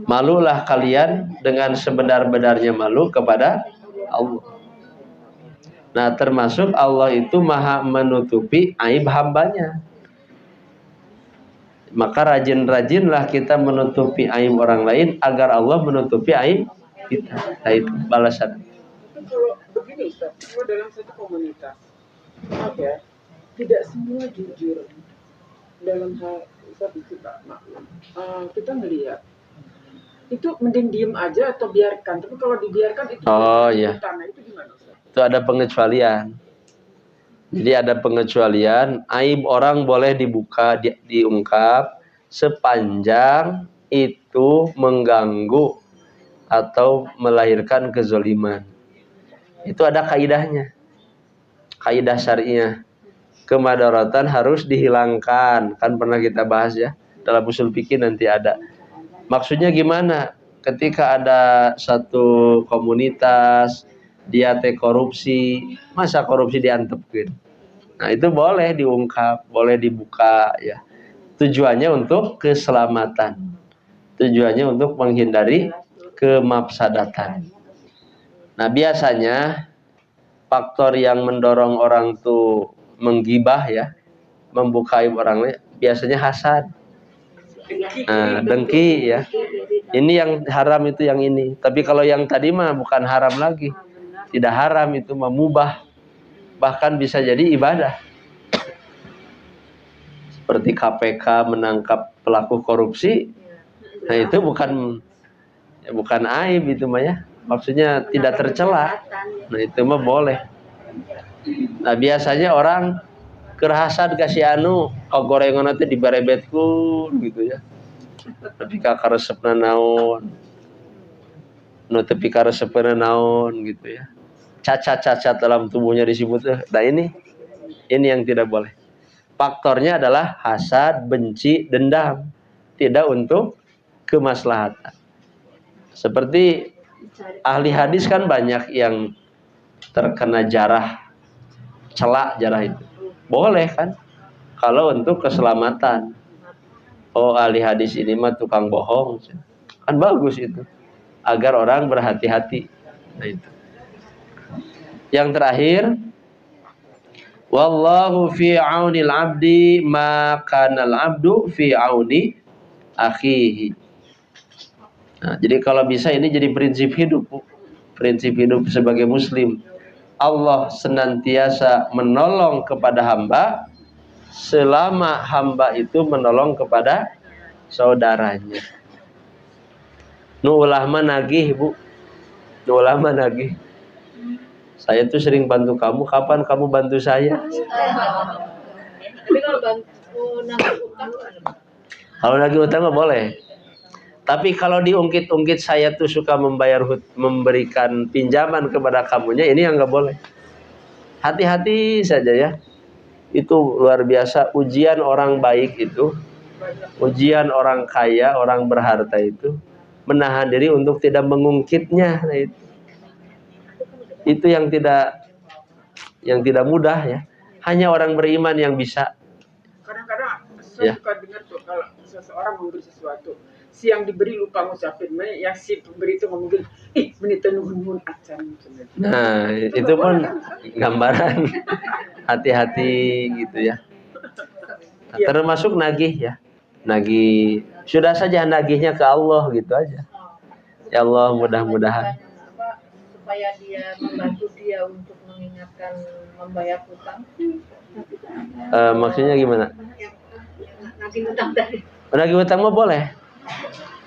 Malulah kalian dengan sebenar-benarnya malu kepada Allah. Nah, termasuk Allah itu maha menutupi aib hambanya. Maka rajin-rajinlah kita menutupi aib orang lain agar Allah menutupi aib kita. Nah, itu balasan. Tapi kalau begini Ustaz, kalau dalam satu komunitas, maaf ya, tidak semua jujur dalam hal Ustaz itu Pak maklum. Kita melihat itu mending diem aja atau biarkan. Tapi kalau dibiarkan itu iya. Tanah itu gimana Ustaz? Itu ada pengecualian. Jadi ada pengecualian, aib orang boleh dibuka, diungkap sepanjang itu mengganggu atau melahirkan kezoliman. Itu ada kaidahnya. Kaidah syariah. Kemadaratan harus dihilangkan. Kan pernah kita bahas ya. Dalam usul fikih nanti ada. Maksudnya gimana? Ketika ada satu komunitas dia korupsi, masa korupsi diantepkeun? Nah, itu boleh diungkap, boleh dibuka ya. Tujuannya untuk keselamatan. Tujuannya untuk menghindari kemafsadatan. Nah, biasanya faktor yang mendorong orang tuh menggibah ya, membuka aib orang lain, biasanya hasad. Nah, dengki ya. Ini yang haram itu yang ini. Tapi kalau yang tadi mah bukan haram lagi. Tidak haram, itu memubah. Bahkan bisa jadi ibadah. Seperti KPK menangkap pelaku korupsi. Nah, itu bukan aib itu mah ya. Maksudnya tidak tercela. Nah, itu mah boleh. Nah, biasanya orang kerhasan kasih kau gorengan nanti dibarebetku gitu ya. Tapi karesepna naon. Nu tepi karesepna naon gitu ya. Cacat-cacat dalam tubuhnya disebut. Nah, ini yang tidak boleh. Faktornya adalah hasad, benci, dendam. Tidak untuk kemaslahatan. Seperti ahli hadis kan banyak yang terkena jarah, celak jarah itu. Boleh kan? Kalau untuk keselamatan. Oh, ahli hadis ini mah tukang bohong. Kan bagus itu. Agar orang berhati-hati. Nah, itu. Yang terakhir, wallahu fi aunil abdi ma kanal abdu fi auni akhihi. Nah, jadi kalau bisa ini jadi prinsip hidup, Bu. Prinsip hidup sebagai muslim. Allah senantiasa menolong kepada hamba selama hamba itu menolong kepada saudaranya. Nu ulah mah nagih, Bu. Nu ulah mah nagih. Saya tuh sering bantu kamu, kapan kamu bantu saya? Tapi kalau bantu nagih utang, Kalau nagih utang mah boleh. Tapi kalau diungkit-ungkit saya tuh suka memberikan pinjaman kepada kamunya, ini yang nggak boleh. Hati-hati saja ya. Itu luar biasa ujian orang baik itu. Ujian orang kaya, orang berharta itu menahan diri untuk tidak mengungkitnya. Nah, itu yang tidak mudah ya. Hanya orang beriman yang bisa. Kadang-kadang saya suka dengar tuh kalau seseorang memberi sesuatu, si yang diberi lupa ngucapin, yang si pemberi itu ngomongin, menit nuhun acan. Nah, itu pun gambaran hati-hati gitu ya. Nah, termasuk nagih ya. Nagih, sudah saja nagihnya ke Allah gitu aja. Ya Allah, mudah-mudahan supaya dia membantu dia untuk mengingatkan membayar hutang. Maksudnya gimana? Nanti hutang tadi. Nagih hutang mah boleh.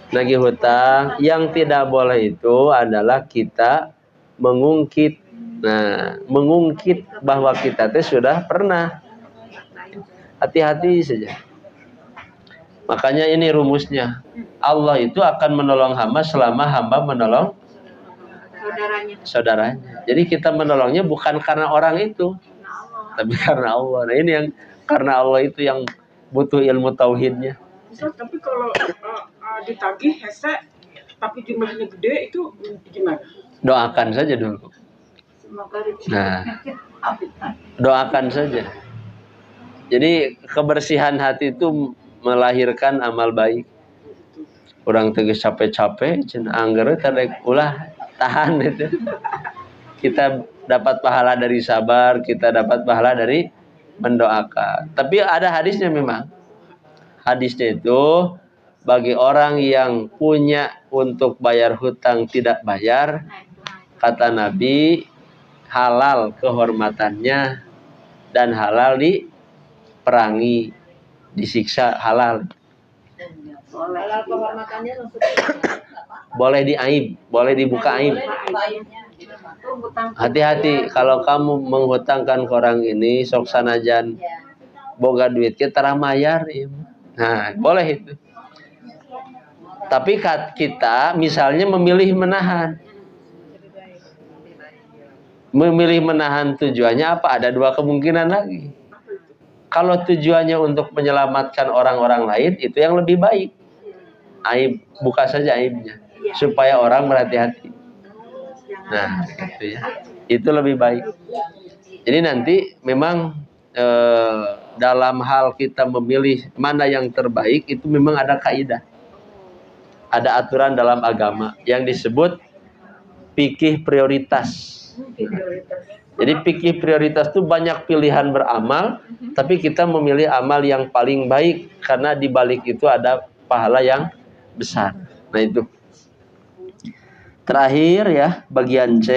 Nagih hutang, yang tidak boleh itu adalah kita mengungkit. Nah, mengungkit bahwa kita teh sudah pernah. Hati-hati saja. Makanya ini rumusnya. Allah itu akan menolong hamba selama hamba menolong saudaranya. Jadi kita menolongnya bukan karena orang itu, tapi karena Allah. Nah, ini yang karena Allah itu yang butuh ilmu tauhidnya. Misal, tapi kalau ditagih hese tapi jumlahnya gede itu gimana? Doakan saja dulu. Nah, doakan saja. Jadi kebersihan hati itu melahirkan amal baik. Orang tegas capek-capek, cenah angger tadek ulah tahan itu. Kita dapat pahala dari sabar, kita dapat pahala dari mendoakan. Tapi ada hadisnya memang. Hadisnya itu bagi orang yang punya untuk bayar hutang tidak bayar, kata Nabi, halal kehormatannya dan halal diperangi, disiksa halal. Halal kehormatannya maksudnya Boleh diaib, boleh dibuka aib. Hati-hati kalau kamu menghutangkan ke orang ini, sok sanajan boga duit kita ramayar. Nah, boleh itu. Tapi kita misalnya memilih menahan. Memilih menahan tujuannya apa? Ada dua kemungkinan lagi. Kalau tujuannya untuk menyelamatkan orang-orang lain, itu yang lebih baik. Aib, buka saja aibnya. Supaya orang berhati-hati. Nah, itu ya. Itu lebih baik. Jadi nanti memang dalam hal kita memilih mana yang terbaik, itu memang ada kaidah. Ada aturan dalam agama yang disebut fikih prioritas. Jadi fikih prioritas itu banyak pilihan beramal, tapi kita memilih amal yang paling baik karena di balik itu ada pahala yang besar. Nah itu. Terakhir ya, bagian C.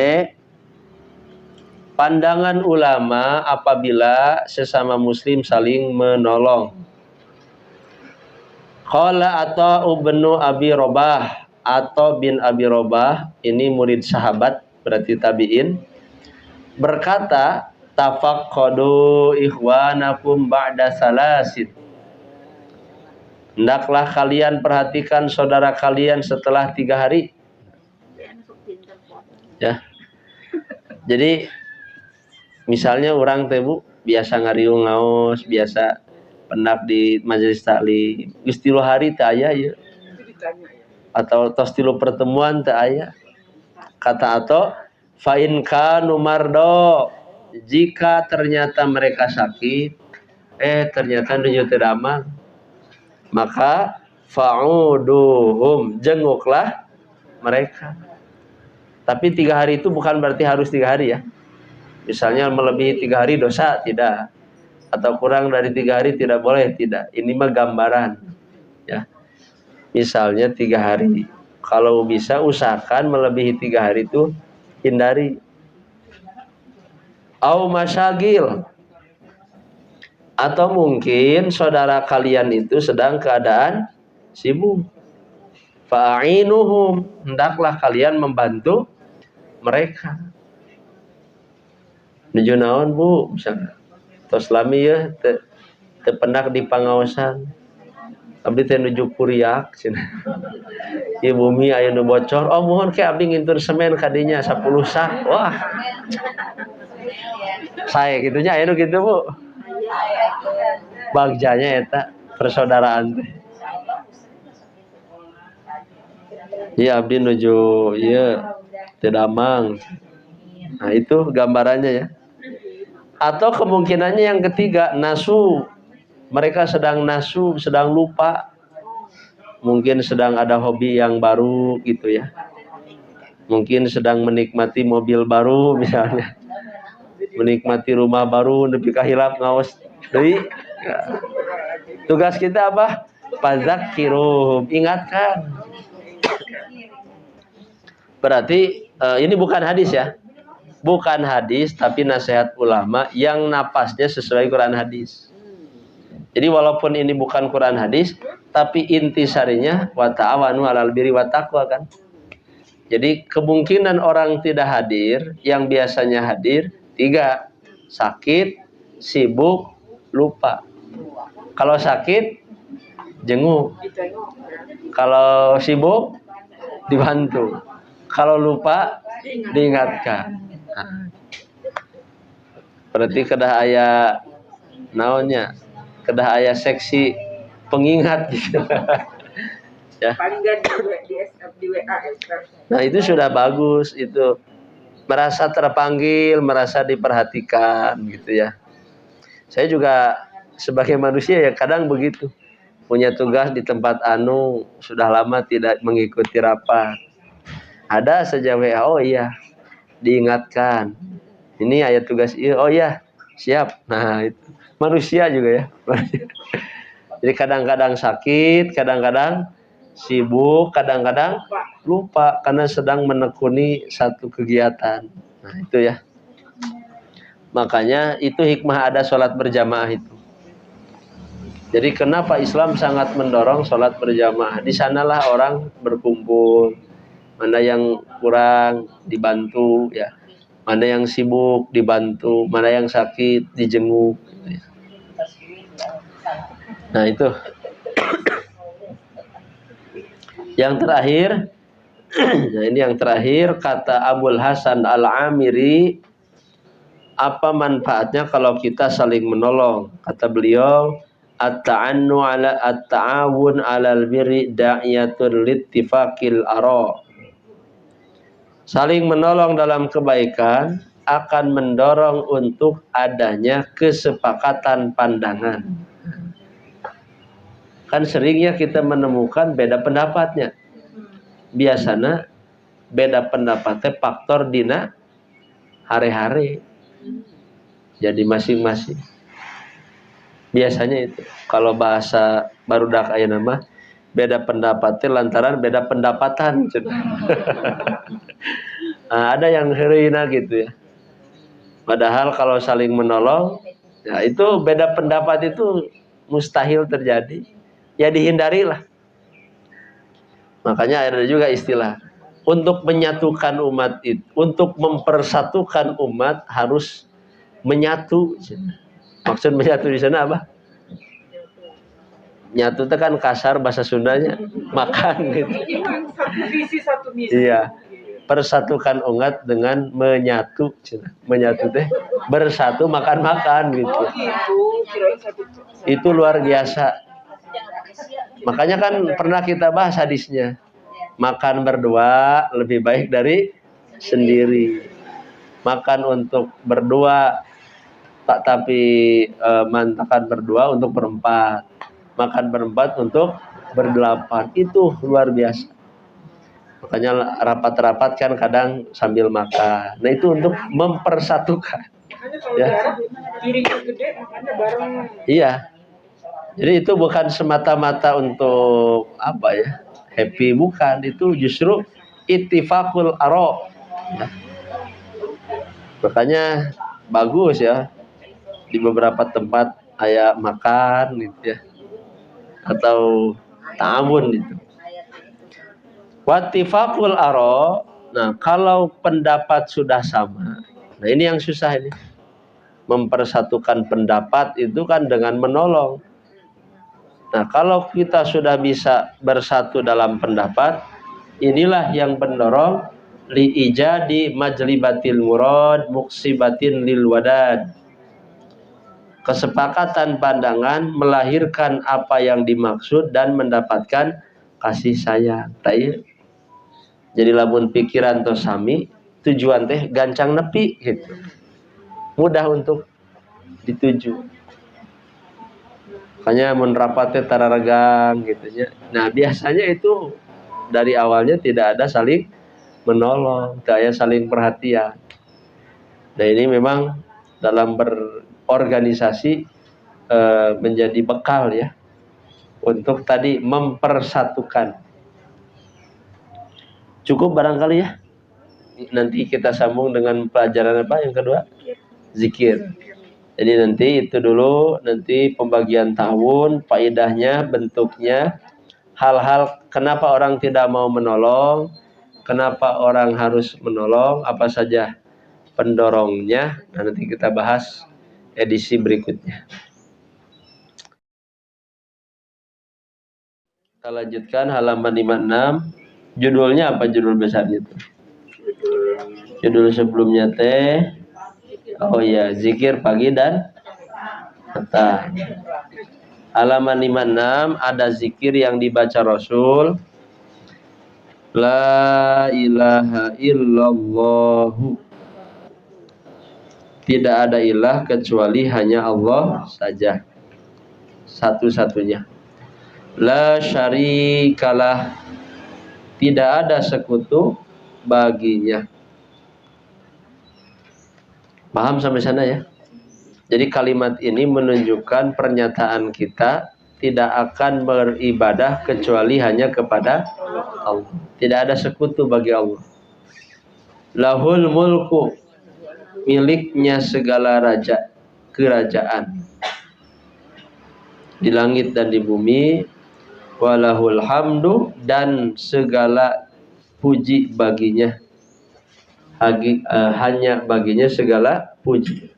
Pandangan ulama apabila sesama muslim saling menolong. Qala atau ibnu Abi Robah, atau bin Abi Robah, ini murid sahabat berarti tabi'in, berkata, tafaqqadu ikhwanakum ba'da salasin. Hendaklah kalian perhatikan saudara kalian setelah 3 hari. Ya. Jadi misalnya orang teh Bu biasa ngariung ngaos, biasa pendak di majelis taklim. Geus 3 hari teh aya ya. Atau tos 3 pertemuan teh aya. Kata atau fa in kanu mardo, jika ternyata mereka sakit, ternyata nuju teu damang, maka fa'uduhum, jenguklah mereka. Tapi 3 hari itu bukan berarti harus 3 hari ya. Misalnya melebihi 3 hari dosa, tidak. Atau kurang dari 3 hari tidak boleh, tidak. Ini mah gambaran. Ya. Misalnya 3 hari. Kalau bisa usahakan melebihi 3 hari itu hindari. Au masyagil. Atau mungkin saudara kalian itu sedang keadaan sibuk. Fa'inuhum, hendaklah kalian membantu mereka. Nuju naon Bu, misalnya tos lami ya teu pendak di pangaosan. Abdi teh nuju Kuriak cenah. Ieu bumi aya nu bocor, oh mohon ke abdi ngintur semen kadinya 10 sak. Wah. Sae gitunya aya nu kitu Bu. Bagjanya eta persaudaraan teh. Iya abdi nuju ieu teu damang. Nah, itu gambarannya ya. Atau kemungkinannya yang ketiga, nasu. Mereka sedang nasu, sedang lupa. Mungkin sedang ada hobi yang baru gitu ya. Mungkin sedang menikmati mobil baru misalnya. Menikmati rumah baru, nepi ka hilap ngaos deui. Tugas kita apa? Fadzakiruhum, ingatkan. Berarti ini bukan hadis ya. bukan hadis tapi nasihat ulama yang napasnya sesuai Quran hadis. Jadi walaupun ini bukan Quran hadis, tapi intisarinya wa ta'awanu 'alal birri wat taqwa kan. Jadi kemungkinan orang tidak hadir, yang biasanya hadir 3, sakit, sibuk, lupa. Kalau sakit jenguk, Ditengok ya. kalau sibuk dibantu, kalau lupa diingatkan. Nah, berarti kedah aya naonnya, kedah aya seksi pengingat gitu. Ya. Paling nggak di WA ya. Nah itu sudah bagus, itu merasa terpanggil, merasa diperhatikan gitu ya. Saya juga sebagai manusia ya kadang begitu, punya tugas di tempat anu sudah lama tidak mengikuti rapat, ada saja WA, oh iya diingatkan, ini ayat tugas iya, oh iya siap. Nah itu manusia juga ya. Jadi kadang-kadang sakit, kadang-kadang sibuk, kadang-kadang lupa karena sedang menekuni satu kegiatan. Nah itu ya, makanya itu hikmah ada sholat berjamaah itu. Jadi kenapa Islam sangat mendorong sholat berjamaah? Di sanalah orang berkumpul, mana yang kurang dibantu ya, mana yang sibuk dibantu, mana yang sakit dijenguk. Nah itu. Yang terakhir, nah ini yang terakhir, kata Abul Hasan Al-Amiri, apa manfaatnya kalau kita saling menolong? Kata beliau, at-ta'annu ala at-ta'awun 'alal birri da'iyatun littifaqil ara. Saling menolong dalam kebaikan akan mendorong untuk adanya kesepakatan pandangan. Kan seringnya kita menemukan beda pendapatnya. Biasanya beda pendapatnya faktor dina hari-hari. Jadi masing-masing. Biasanya itu. Kalau bahasa barudak aya nama, beda pendapatnya lantaran beda pendapatan. Nah, ada yang heureuina gitu ya. Padahal kalau saling menolong, ya itu beda pendapat itu mustahil terjadi. Ya dihindarilah. Makanya ada juga istilah untuk menyatukan umat itu, untuk mempersatukan umat harus menyatu. Maksud menyatu di sana apa? Nyatu itu kan kasar bahasa Sundanya, makan gitu. Satu visi satu misi. Iya. Persatukan umat dengan menyatu. Menyatu teh bersatu makan-makan gitu. Oh gitu, kirain satu. Itu luar biasa. Makanya kan pernah kita bahas hadisnya, makan berdua lebih baik dari sendiri. Makan untuk berdua, tapi makan berdua untuk berempat, makan berempat untuk berdelapan. Itu luar biasa. Makanya rapat-rapat kan kadang sambil makan. Nah itu untuk mempersatukan. Makanya kalau Ya. daerah piringnya gede, makannya bareng. Iya. Jadi itu bukan semata-mata untuk apa ya, happy, bukan. Itu justru ittifaqul ara. Ya. Makanya bagus ya di beberapa tempat kayak makan gitu ya, atau ta'awun gitu. Wattifaqul ara. Nah, kalau pendapat sudah sama, nah ini yang susah ini. Mempersatukan pendapat itu kan dengan menolong. Nah, kalau kita sudah bisa bersatu dalam pendapat, inilah yang mendorong li ijadi majlibatil murad muksibatin lil wadad. Kesepakatan pandangan melahirkan apa yang dimaksud dan mendapatkan kasih sayang. Taya. Jadi lamun pikiran to sami, tujuan teh gancang nepi gitu. Mudah untuk dituju. Makanya mun rapatnya tararagang gitu ya. Nah, biasanya itu dari awalnya tidak ada saling menolong, tidak ada saling perhatian. Nah, ini memang dalam berorganisasi menjadi bekal ya untuk tadi mempersatukan. Cukup barangkali ya. nanti kita sambung dengan pelajaran apa yang kedua? Zikir. Jadi nanti itu dulu, nanti pembagian tahun, faedahnya, bentuknya, hal-hal kenapa orang tidak mau menolong, kenapa orang harus menolong, apa saja pendorongnya. Nah, nanti kita bahas edisi berikutnya. Kita lanjutkan halaman 56. Judulnya apa judul besarnya itu? Judul sebelumnya teh, oh ya, zikir pagi dan petang. Halaman 56 ada zikir yang dibaca Rasul. La ilaha illallah. Tidak ada ilah kecuali hanya Allah saja, satu-satunya. La syarikalah, tidak ada sekutu baginya. Paham sampai sana ya? Jadi kalimat ini menunjukkan pernyataan kita tidak akan beribadah kecuali hanya kepada Allah. Tidak ada sekutu bagi Allah. Lahul mulku, miliknya segala raja, kerajaan di langit dan di bumi. Walahul hamdu, dan segala puji baginya. Hanya baginya segala puji.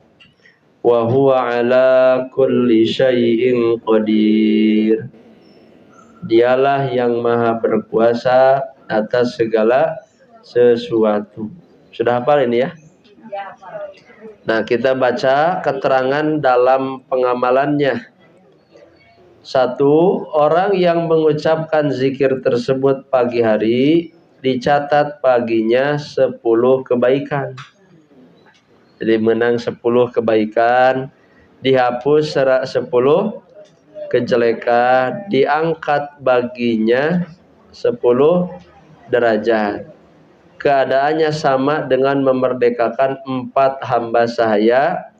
Wa huwa ala kulli syai'in qadir. Dialah yang maha berkuasa atas segala sesuatu. Sudah hafal ini ya? Nah, kita baca keterangan dalam pengamalannya. 1. Orang yang mengucapkan zikir tersebut pagi hari, dicatat paginya 10 kebaikan. Jadi menang 10 kebaikan, dihapus 10 kejelekan, diangkat baginya 10 derajat. Keadaannya sama dengan memerdekakan 4 hamba sahaya,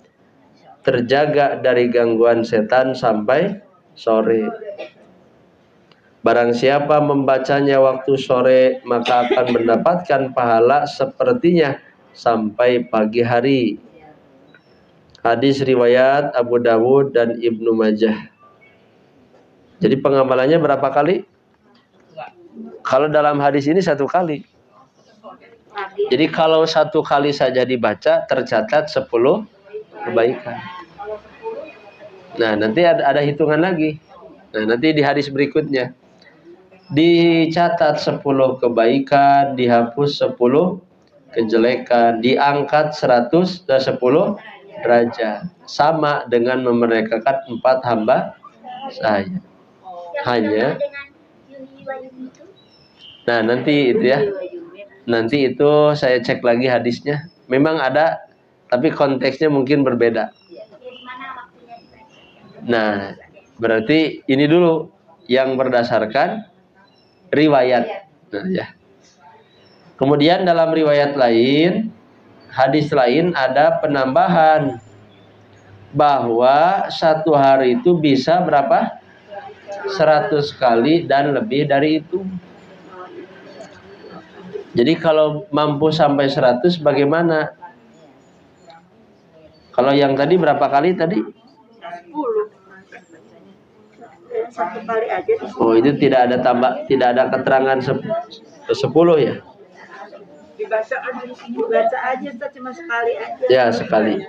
terjaga dari gangguan setan sampai sore. Barang siapa membacanya waktu sore, maka akan mendapatkan pahala sepertinya sampai pagi hari. Hadis riwayat Abu Dawud dan Ibnu Majah. Jadi pengamalannya berapa kali? Kalau dalam hadis ini 1 kali. Jadi kalau 1 kali saja dibaca, tercatat 10 kebaikan. Nah, nanti ada hitungan lagi. Nah, nanti di hadis berikutnya dicatat 10 kebaikan, dihapus 10 kejelekan, diangkat 10 derajat. Sama dengan memerdekakan 4 hamba sahaya. Hanya nah, nanti itu ya. Nanti itu saya cek lagi hadisnya. Memang ada, tapi konteksnya mungkin berbeda. Nah, berarti ini dulu yang berdasarkan riwayat. Nah, ya. Kemudian dalam riwayat lain, hadis lain ada penambahan bahwa 1 hari itu bisa berapa? 100 kali dan lebih dari itu. Jadi kalau mampu sampai 100 bagaimana? Kalau yang tadi berapa kali tadi? 1 kali aja. Oh, itu tidak ada tidak ada keterangan 10 ya? Dibaca aja cuma sekali aja. Ya, sekali.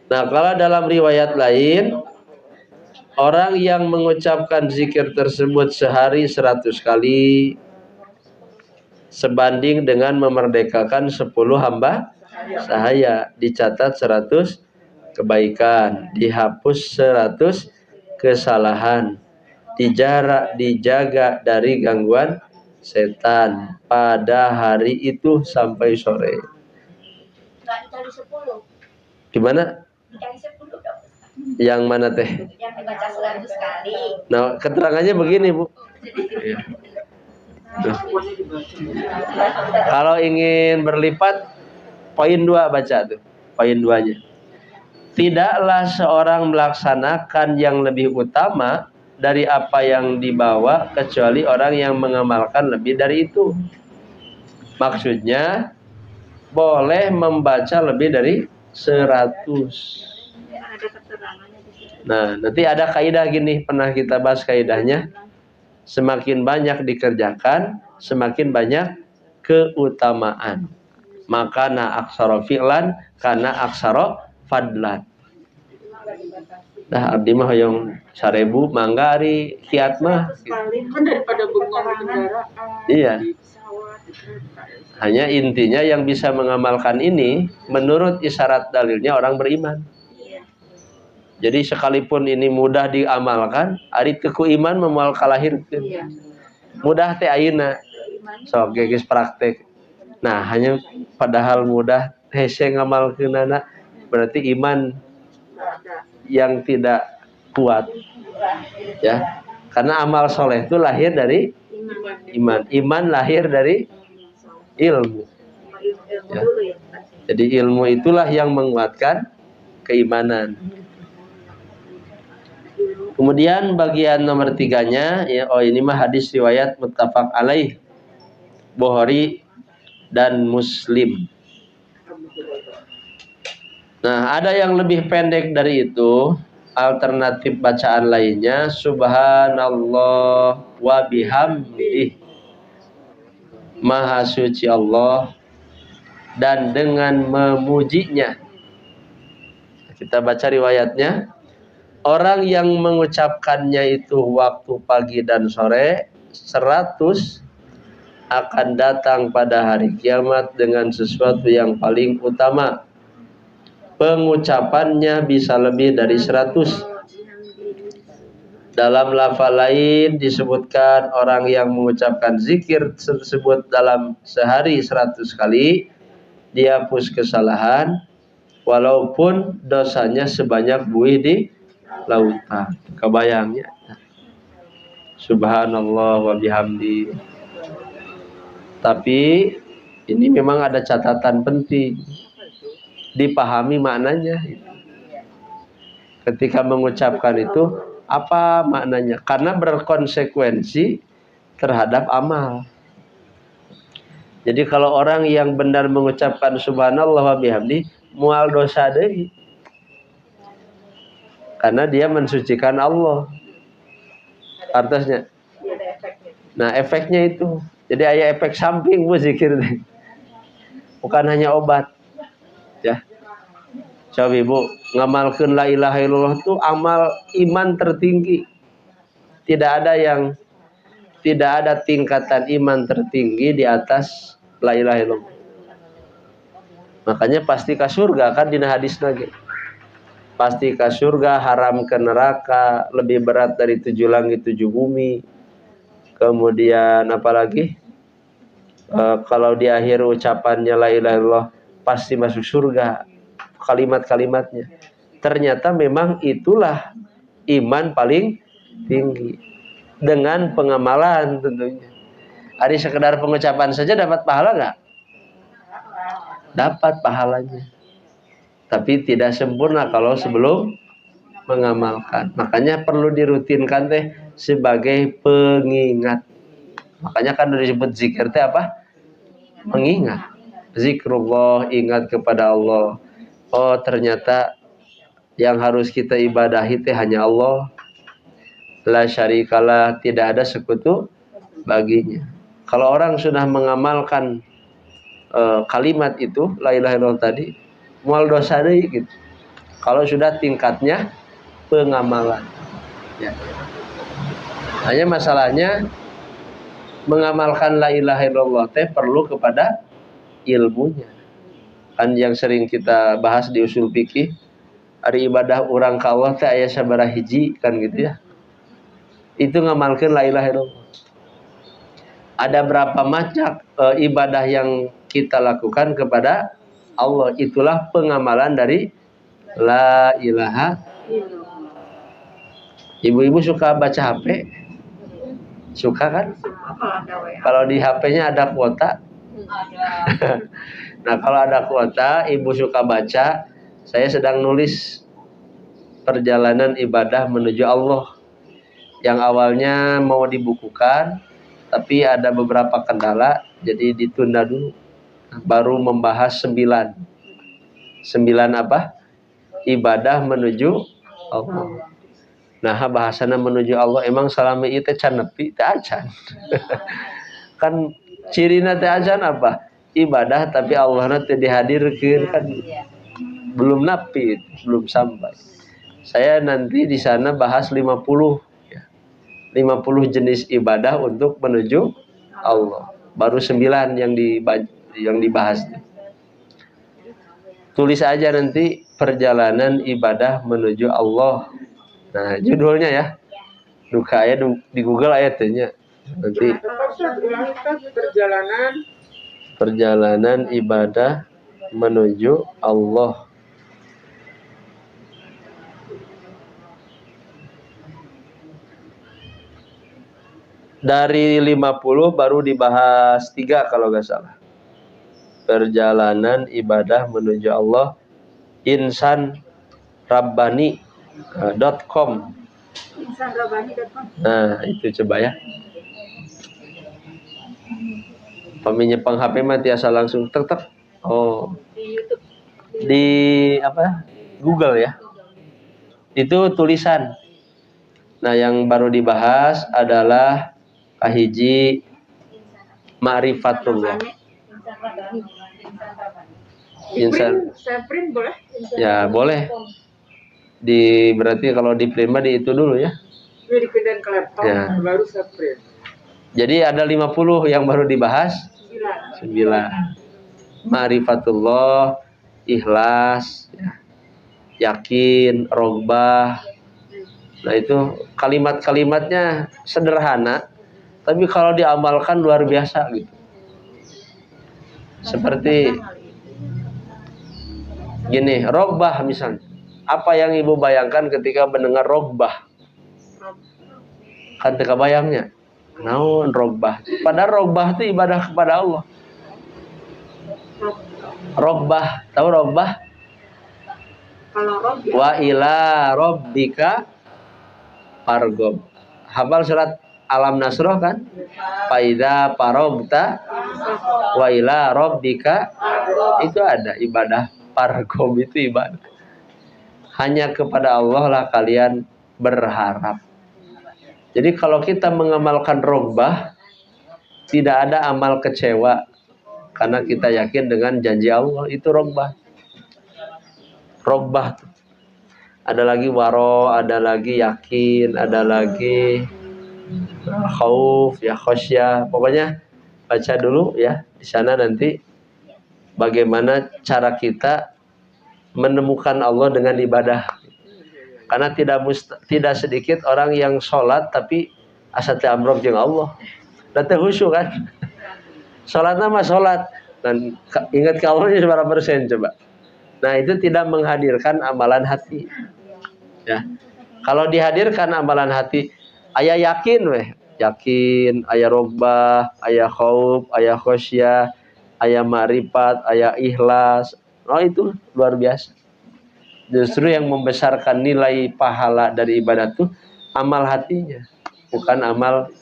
Nah, kalau dalam riwayat lain, orang yang mengucapkan zikir tersebut sehari 100 kali sebanding dengan memerdekakan 10 hamba sahaya, dicatat 100 kebaikan, dihapus 100 kesalahan, dijaga dari gangguan setan pada hari itu sampai sore. Dikali 10. Gimana? Dikali 10 dong. Yang mana teh? Yang dibaca 100 kali. Nah, keterangannya begini, Bu. Ya. Kalau ingin berlipat, poin 2 baca tuh. Poin 2-nya. Tidaklah seorang melaksanakan yang lebih utama dari apa yang dibawa kecuali orang yang mengamalkan lebih dari itu. Maksudnya, boleh membaca lebih dari 100. Ada keterangannya di situ. Nah, nanti ada kaidah gini, pernah kita bahas kaidahnya. Semakin banyak dikerjakan, semakin banyak keutamaan. Maka na aksara fi'lan karena aksara fadlan. Dah abdi mah hoyong 1000 mangga ari kiat mah. Kan daripada bengong di kendaraan, Iya. di pesawat, di kereta. Hanya intinya yang bisa mengamalkan ini menurut isyarat dalilnya orang beriman. Iya. Jadi sekalipun ini mudah diamalkan, ari keku iman memual kalahirkeun. Iya. Mudah teh ayeuna. Sok geus praktek. Nah, hanya padahal mudah hese ngamalkeunana berarti iman yang tidak kuat. Ya. Karena amal soleh itu lahir dari iman. Iman lahir dari ilmu. Ya. Jadi ilmu itulah yang menguatkan keimanan. Kemudian bagian nomor 3-nya, ya, ini mah hadis riwayat muttafaq alaih, Bukhari dan Muslim. Nah, ada yang lebih pendek dari itu, alternatif bacaan lainnya, subhanallah wa bihamdih, maha suci Allah dan dengan memujinya. Kita baca riwayatnya. Orang yang mengucapkannya itu waktu pagi dan sore 100 akan datang pada hari kiamat dengan sesuatu yang paling utama. Pengucapannya bisa lebih dari 100. Dalam lafal lain disebutkan orang yang mengucapkan zikir tersebut dalam sehari 100 kali dihapus kesalahan walaupun dosanya sebanyak buih di lautan. Kebayangnya. Subhanallah wa bihamdi. Tapi ini memang ada catatan penting. Dipahami maknanya. Ketika mengucapkan itu apa maknanya? Karena berkonsekuensi terhadap amal. Jadi kalau orang yang benar mengucapkan subhanallah wa bihamdi mual dosa deui. Karena dia mensucikan Allah. Artinya. Nah, efeknya itu. Jadi ada efek samping bu zikir. Bukan hanya obat. Ya. Coba ibu, ngamalkeun la ilaha illallah itu amal iman tertinggi. Tidak ada tingkatan iman tertinggi di atas la ilaha illallah. Makanya pasti ka surga kan dina hadis lagi. Pasti ke surga, haram ke neraka, lebih berat dari 7 langit 7 bumi. Kemudian apalagi kalau di akhir ucapannya la ilaha illallah pasti masuk surga. Kalimat-kalimatnya. Ternyata memang itulah iman paling tinggi. Dengan pengamalan tentunya. Ari sekedar pengucapan saja dapat pahala nggak? Dapat pahalanya. Tapi tidak sempurna kalau sebelum mengamalkan. Makanya perlu dirutinkan teh sebagai pengingat. Makanya kan disebut zikir teh apa? Mengingat. Zikrullah, ingat kepada Allah. Oh, ternyata yang harus kita ibadahi teh hanya Allah. La syarikalah, tidak ada sekutu baginya. Kalau orang sudah mengamalkan kalimat itu, la ilaha illallah tadi, mual dosa deui gitu. Kalau sudah tingkatnya pengamalan. Ya. Hanya masalahnya mengamalkan la ilaha illallah teh perlu kepada ilmunya. Kan yang sering kita bahas di usul fikih, ari ibadah urang ka Allah teh aya sabaraha hiji kan gitu ya. Itu ngamalkeun la ilaha illallah. Ada berapa macam ibadah yang kita lakukan kepada Allah, itulah pengamalan dari la ilaha. Ibu-ibu suka baca HP? Suka kan? Kalau di HP-nya ada kuota. Nah, kalau ada kuota, ibu suka baca. Saya sedang nulis perjalanan ibadah menuju Allah. Yang awalnya mau dibukukan, tapi ada beberapa kendala, jadi ditunda dulu. baru membahas 9 apa? Ibadah menuju Allah. Nah, bahasana menuju Allah emang salami ieu teh can nepi teh acan. Kan cirina teh acan apa? Ibadah tapi Allahna teh dihadirkeun kan belum napi, belum sampai. Saya nanti di sana bahas 50 ya. 50 jenis ibadah untuk menuju Allah. Baru 9 yang dibahas. Tulis aja nanti perjalanan ibadah menuju Allah. Nah, judulnya ya. Duka aya di Google ayatnya. Nanti perjalanan ibadah menuju Allah. Dari 50 baru dibahas 3 kalau nggak salah. Perjalanan ibadah menuju Allah insanrabbani.com. Insanrabbani.com. Nah, itu coba ya. Peminya HP mah tiasa langsung tek. Oh. Di YouTube. Di apa? Google ya. Itu tulisan. Nah, yang baru dibahas adalah kahiji ma'rifatullah. Saya print boleh? Ya, boleh. Berarti kalau di print mah di itu dulu ya. Dipindahin ke laptop, Ya. baru saya print. Jadi ada 50 yang baru dibahas. 9. Ma'rifatullah, ikhlas, ya. Yakin, rogbah. Nah, itu kalimat-kalimatnya sederhana, tapi kalau diamalkan luar biasa gitu. Seperti gini, rogbah misalnya. Apa yang ibu bayangkan ketika mendengar rogbah? Kan teka bayangnya. Naon rogbah? Padahal rogbah itu ibadah kepada Allah. Rogbah, tahu rogbah? Kalau rob ya. Wa ila rabbika fargob. Hafal surat Alam Nasroh kan? Faida parobta wa ila rabbika, itu ada ibadah fargob, itu ibadah. Hanya kepada Allah lah kalian berharap. Jadi kalau kita mengamalkan rogbah, tidak ada amal kecewa karena kita yakin dengan janji Allah, itu rogbah. Rogbah tuh. Ada lagi waro, ada lagi yakin, ada lagi khauf, ya khosyah. Pokoknya baca dulu ya di sana nanti bagaimana cara kita menemukan Allah dengan ibadah. Karena tidak sedikit orang yang sholat tapi asa teu amrog jeung Allah. Da teu khusyuk kan. Sholatna mah sholat dan ingat ke Allahnya seberapa persen coba. Nah, itu tidak menghadirkan amalan hati. Ya. Kalau dihadirkan amalan hati, aya yakin weh, yakin, aya rogbah, aya khauf, aya khosyah, aya ma'rifat, aya ikhlas. Oh, itu luar biasa. Justru yang membesarkan nilai pahala dari ibadah itu amal hatinya, bukan amal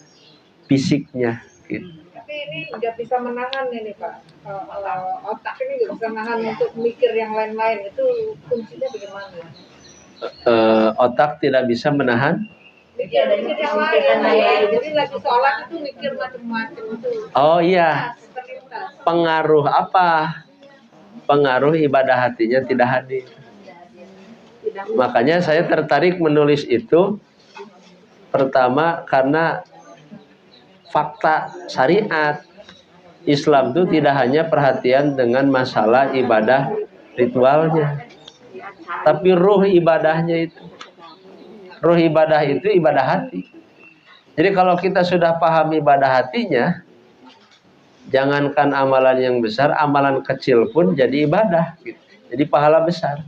fisiknya gitu. Tapi ini nggak bisa menahan ini Pak, otak ini nggak bisa menahan untuk mikir yang lain-lain, itu kuncinya bagaimana? Otak tidak bisa menahan Mikir yang lain, jadi lagi sholat itu mikir macam-macam itu. Oh iya, Terlintas. pengaruh apa? Pengaruh ibadah hatinya tidak hadir. Makanya saya tertarik menulis itu pertama karena fakta syariat Islam itu tidak hanya perhatian dengan masalah ibadah ritualnya, tapi ruh ibadahnya itu. Ruh ibadah itu ibadah hati. Jadi kalau kita sudah paham ibadah hatinya, jangankan amalan yang besar, amalan kecil pun jadi ibadah. Jadi pahala besar.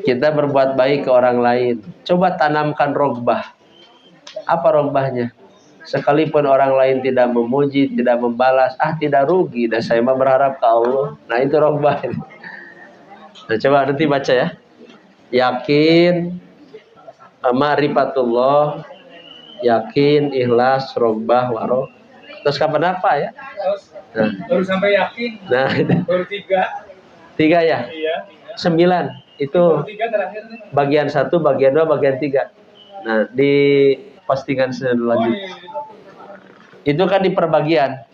Kita berbuat baik ke orang lain. Coba tanamkan rogbah. Apa rogbahnya? Sekalipun orang lain tidak memuji, tidak membalas, tidak rugi. Dan saya mah berharap ke Allah. Nah, itu rogbah. Nah, coba nanti baca ya. Yakin, ma'rifatullah, yakin, ikhlas, rogbah, waro. Terus kapan apa ya? Nah, Baru sampai yakin. nah itu. Baru 3. 3 ya? Iya. 9 itu Baru 3 terakhir nih. bagian 1, bagian 2, bagian 3. Nah, di postingan Oh, selanjutnya. iya. Itu kan di perbagian.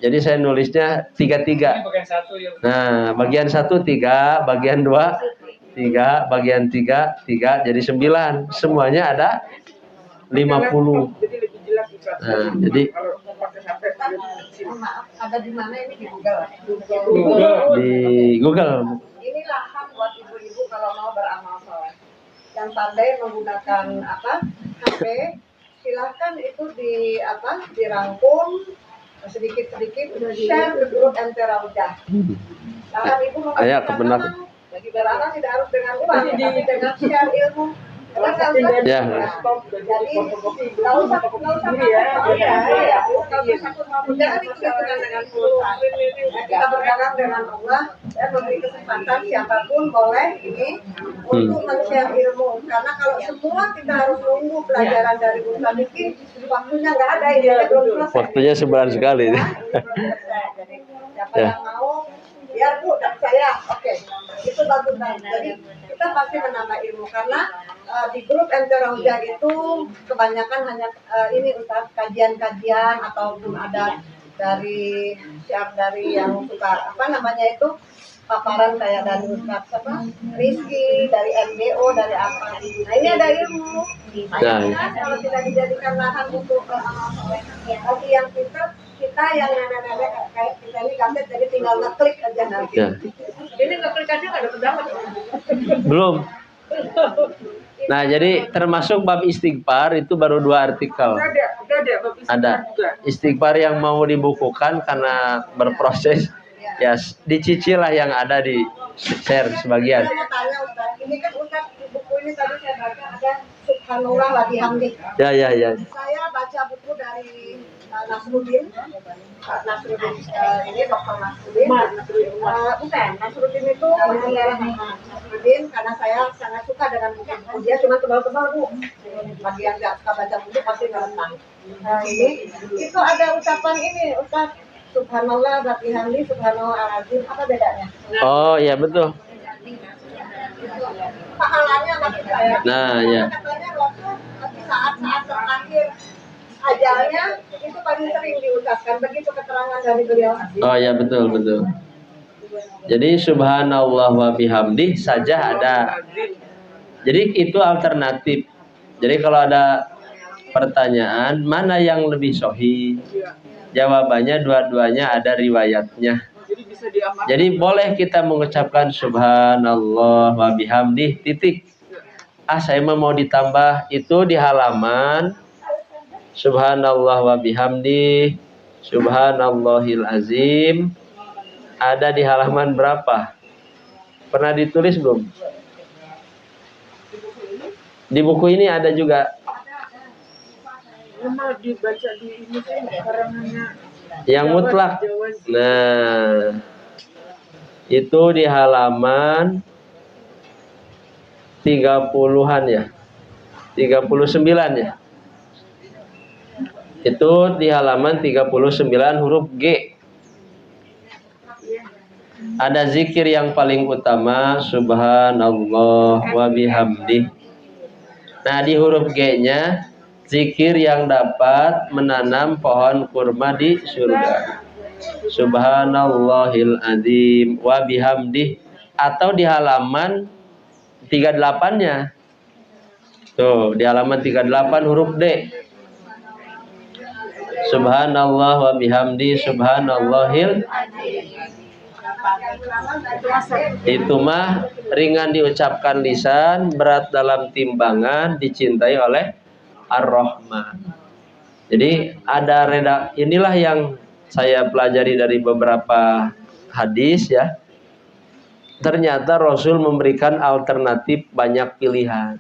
Jadi saya nulisnya 33. Ini bagian 1 ya. Nah, bagian 1 3, bagian 2 3, bagian 3 3, jadi 9. Semuanya ada 50. Jadi lebih jelas Ustaz. Nah, jadi Kalau pakai HP lebih kecil. Maaf, ada di mana ini di Google? Google. di Google. Ini lahan buat ibu-ibu kalau mau beramal soleh. Yang pandai menggunakan HP, silahkan itu dirangkum sedikit-sedikit share ke grup Entera Udah. Lahan ibu mau Ayah berikan kebenar. tanah, bagi beramal tidak harus dengan uang, tapi dengan share ilmu. Jelas kan, Ustaz? Ya. Jadi nggak usah ya, jangan ikut-ikutan dengan pulsa. Kita berdagang dengan Allah, saya memberi kesempatan siapapun boleh ini untuk men-share ilmu. Karena kalau semua kita harus nunggu pelajaran dari Ustaz Diki, waktunya nggak ada, ini belum selesai. Waktunya sebulan sekali. Ya, ini belum selesai. Jadi siapa yang mau, biar Bu dan saya, oke, itu bagus banget. Jadi kita pasti menambah ilmu karena di grup Entera Udah itu kebanyakan hanya ini Ustaz, kajian-kajian ataupun ada dari yang suka paparan kayak dari Ustaz Rizky, dari MBO, dari apa. Nah ini ada ilmu. Makanya kalau tidak dijadikan lahan untuk amal soleh, bagi yang pintar, kita yang nenek-nenek kayak kita ini gadget, jadi tinggal ngeklik aja nanti. Ya. Ini ngeklik aja nggak dapat dapat. Belum. Nah, jadi termasuk bab istighfar itu baru 2 artikel. Udah ada Bapak Ustaz Ada juga. istighfar yang mau dibukukan karena berproses. Ya, dicicil lah yang ada di share sebagian. Saya mau tanya Ustaz, ini kan Ustaz di buku ini tadi saya baca ada Subhanallah wa bihamdi. Ya. Saya baca buku dari Nasruddin, Nasruddin ini Dr. Nasruddin. Bukan, Nasruddin itu Nasruddin karena saya sangat suka dengan buku dia, cuma tebal-tebal Bu. Bagi yang nggak suka baca buku pasti ngerti. Nah ini itu ada ucapan ini Ustaz. Subhanallah wa bihamdi, subhanallah al-azim, apa bedanya? Oh, ya betul. Pahalanya maksud saya. Nah, ya. Katanya Rasul di saat-saat terakhir ajalnya itu paling sering diucapkan, begitu keterangan dari beliau. Oh, ya betul. Jadi subhanallah wa bihamdi saja ada. Jadi itu alternatif. Jadi kalau ada pertanyaan mana yang lebih sahih? Jawabannya dua-duanya ada riwayatnya. Jadi bisa diamalkan. Jadi boleh kita mengucapkan subhanallah wa bihamdi titik. Saya mau ditambah itu di halaman subhanallah wa bihamdi subhanallahil azim. Ada di halaman berapa? Pernah ditulis belum? Di buku ini ada juga. Memang dibaca di ini sih karangannya Yang mutlak. Nah, itu di halaman 30-an ya. 39 ya. Itu di halaman 39 huruf G. Ada zikir yang paling utama subhanallah wa bihamdi. Nah, di huruf G-nya zikir yang dapat menanam pohon kurma di surga. Subhanallahil azim wa bihamdi, atau di halaman 38-nya. Tuh, di halaman 38 huruf D. Subhanallah wa bihamdi subhanallahil. Itu mah ringan diucapkan lisan, berat dalam timbangan, dicintai oleh Ar-Rahman. Jadi ada inilah yang saya pelajari dari beberapa hadis ya. Ternyata Rasul memberikan alternatif banyak pilihan.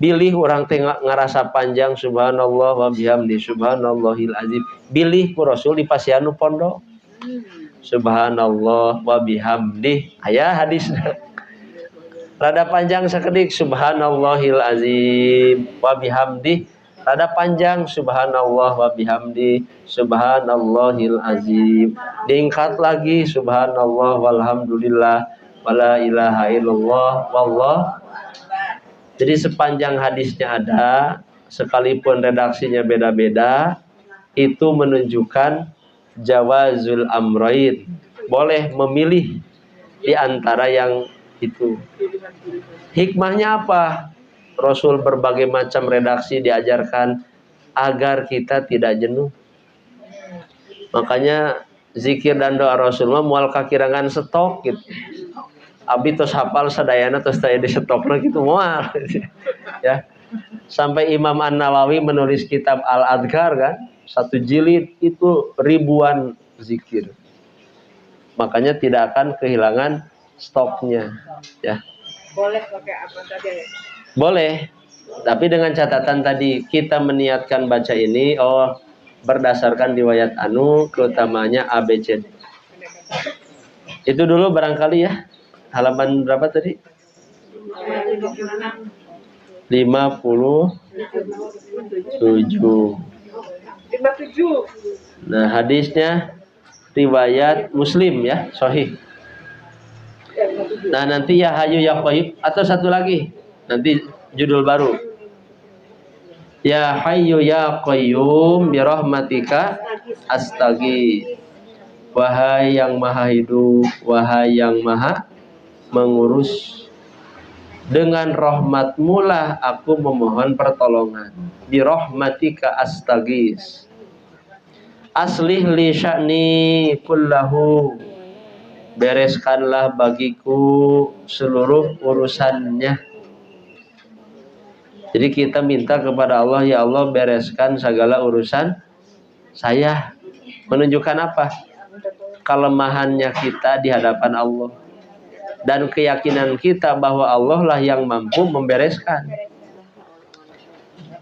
Pilih orang tengah ngerasa panjang subhanallah wa bihamdi subhanallahil azim. Pilih ku Rasul di Pasianu Pondok. Subhanallah wa bihamdi. Aya hadisnya. Rada panjang sakedik subhanallahil azim wa bihamdi. Rada panjang, subhanallah wa bihamdi, subhanallahil azim. Diingkat lagi, subhanallah walhamdulillah, wala ilaha illallah, wallah. Jadi sepanjang hadisnya ada, sekalipun redaksinya beda-beda, itu menunjukkan jawazul amrain. Boleh memilih di antara yang itu. Hikmahnya apa? Rasul berbagai macam redaksi diajarkan agar kita tidak jenuh. Makanya zikir dan doa Rasulullah mual kakirangan stok gitu. Abi tos hafal sadayana tos taya di stokna gitu mual. Ya. Sampai Imam An-Nawawi menulis kitab Al-Adhkar kan, 1 jilid itu ribuan zikir. Makanya tidak akan kehilangan stoknya, ya. Boleh pakai apa saja ya? Boleh, tapi dengan catatan tadi kita meniatkan baca ini berdasarkan riwayat keutamanya ABCD. Itu dulu barangkali ya. Halaman berapa tadi? 57. 57. Nah, hadisnya riwayat Muslim ya, sahih. Nah, nanti ya hayu ya qayyum atau satu lagi. Nanti judul baru. Ya hayyu ya qayyum bi rahmatika astaghi. Wahai yang maha hidup, wahai yang maha mengurus, dengan rahmatmu lah aku memohon pertolongan. Bi rahmatika astaghis. Aslih li sya'ni kullahu. Bereskanlah bagiku seluruh urusannya. Jadi kita minta kepada Allah, ya Allah bereskan segala urusan saya. Menunjukkan apa? Kelemahannya kita di hadapan Allah. Dan keyakinan kita bahwa Allah lah yang mampu membereskan.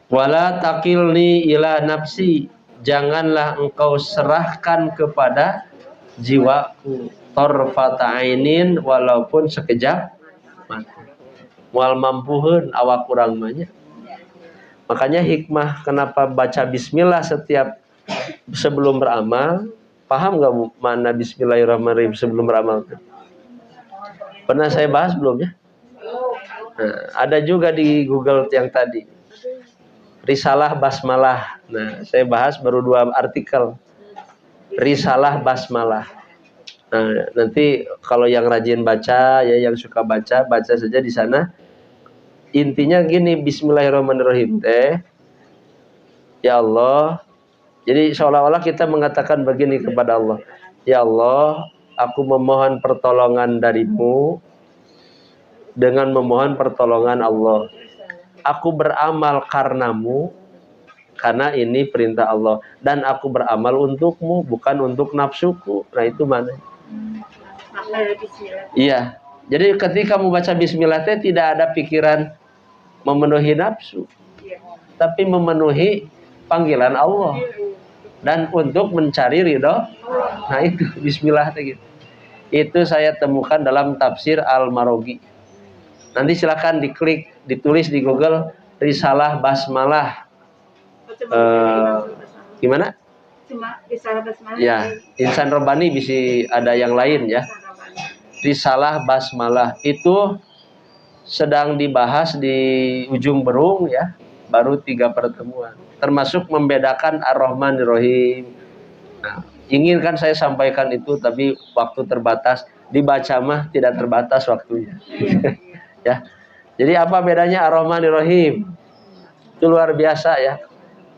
Wala takilni ila nafsi. Janganlah engkau serahkan kepada jiwaku. Torfata ainin walaupun sekejap mata. Mual mampuhun awak kurang banyak. Makanya hikmah kenapa baca bismillah setiap sebelum beramal. Paham nggak mana bismillahirrahmanirrahim sebelum beramal? Pernah saya bahas belum ya? Nah, ada juga di Google yang tadi. Risalah basmalah. Nah, saya bahas baru 2 artikel. Risalah basmalah. Nah, nanti kalau yang rajin baca, ya yang suka baca, baca saja di sana. Intinya gini, bismillahirrahmanirrahim teh. Ya Allah. Jadi seolah-olah kita mengatakan begini kepada Allah. Ya Allah, aku memohon pertolongan darimu dengan memohon pertolongan Allah. Aku beramal karenamu, karena ini perintah Allah. Dan aku beramal untukmu, bukan untuk nafsuku. Nah itu mana? Iya. Jadi ketika membaca bismillah tidak ada pikiran memenuhi nafsu, tapi memenuhi panggilan Allah dan untuk mencari ridho. Nah itu bismillah gitu. Itu saya temukan dalam tafsir Al-Marogi. Nanti silakan diklik, ditulis di Google Risalah Basmalah. Gimana? Cuma Risalah Basmalah. Ya, Insan Robani bisa ada yang lain ya. Risalah Basmalah itu sedang dibahas di ujung berung ya, baru 3 pertemuan. Termasuk membedakan Ar-Rahmanir-Rahim. Nah, inginkan saya sampaikan itu tapi waktu terbatas. Dibaca mah tidak terbatas waktunya. Ya. Jadi apa bedanya Ar-Rahmanir-Rahim? Itu luar biasa ya.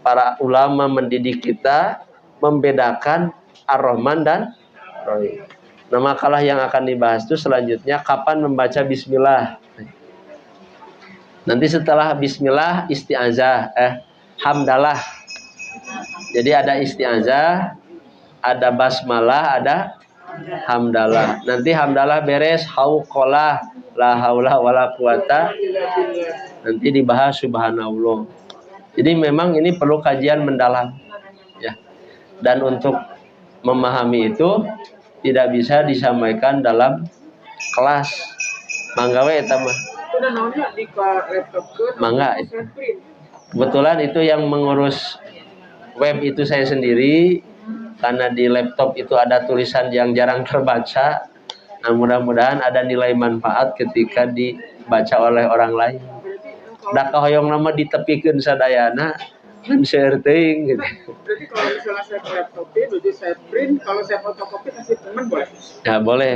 Para ulama mendidik kita membedakan Ar-Rahman dan Rahim. Nah, makalah yang akan dibahas itu selanjutnya kapan membaca bismillah. Nanti setelah bismillah isti'azah, hamdalah. Jadi ada isti'azah, ada basmalah, ada hamdalah. Nanti hamdalah beres, hauqalah, la haula wala quwata. Nanti dibahas subhanallah. Jadi memang ini perlu kajian mendalam ya. Dan untuk memahami itu tidak bisa disampaikan dalam kelas. Mangga we eta mah. Udah namanya di laptop ke Mangga. Kebetulan itu yang mengurus web itu saya sendiri, karena di laptop itu ada tulisan yang jarang terbaca. Nah, mudah-mudahan ada nilai manfaat ketika dibaca oleh orang lain. Da kahoyong nama ditepikeun sadayana kan share teuing gitu. Berarti kalau misalnya saya ke laptopin, jadi saya print, kalau saya fotokopi kasih teman boleh? Ya boleh.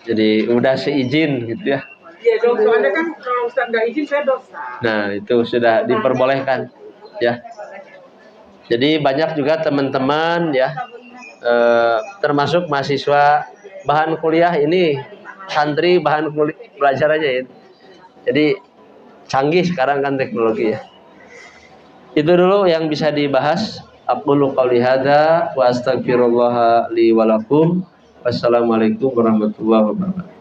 Jadi udah seizin gitu ya. Iya dong, soalnya kan kalau Ustaz nggak izin saya dosa. Nah, itu sudah diperbolehkan ya. Jadi banyak juga teman-teman ya, termasuk mahasiswa bahan kuliah ini, santri bahan belajar aja ya. Jadi canggih sekarang kan teknologi ya. Itu dulu yang bisa dibahas. Aqulu qouli hadza wa astaghfirullah li wa lakum. Wassalamualaikum warahmatullahi wabarakatuh.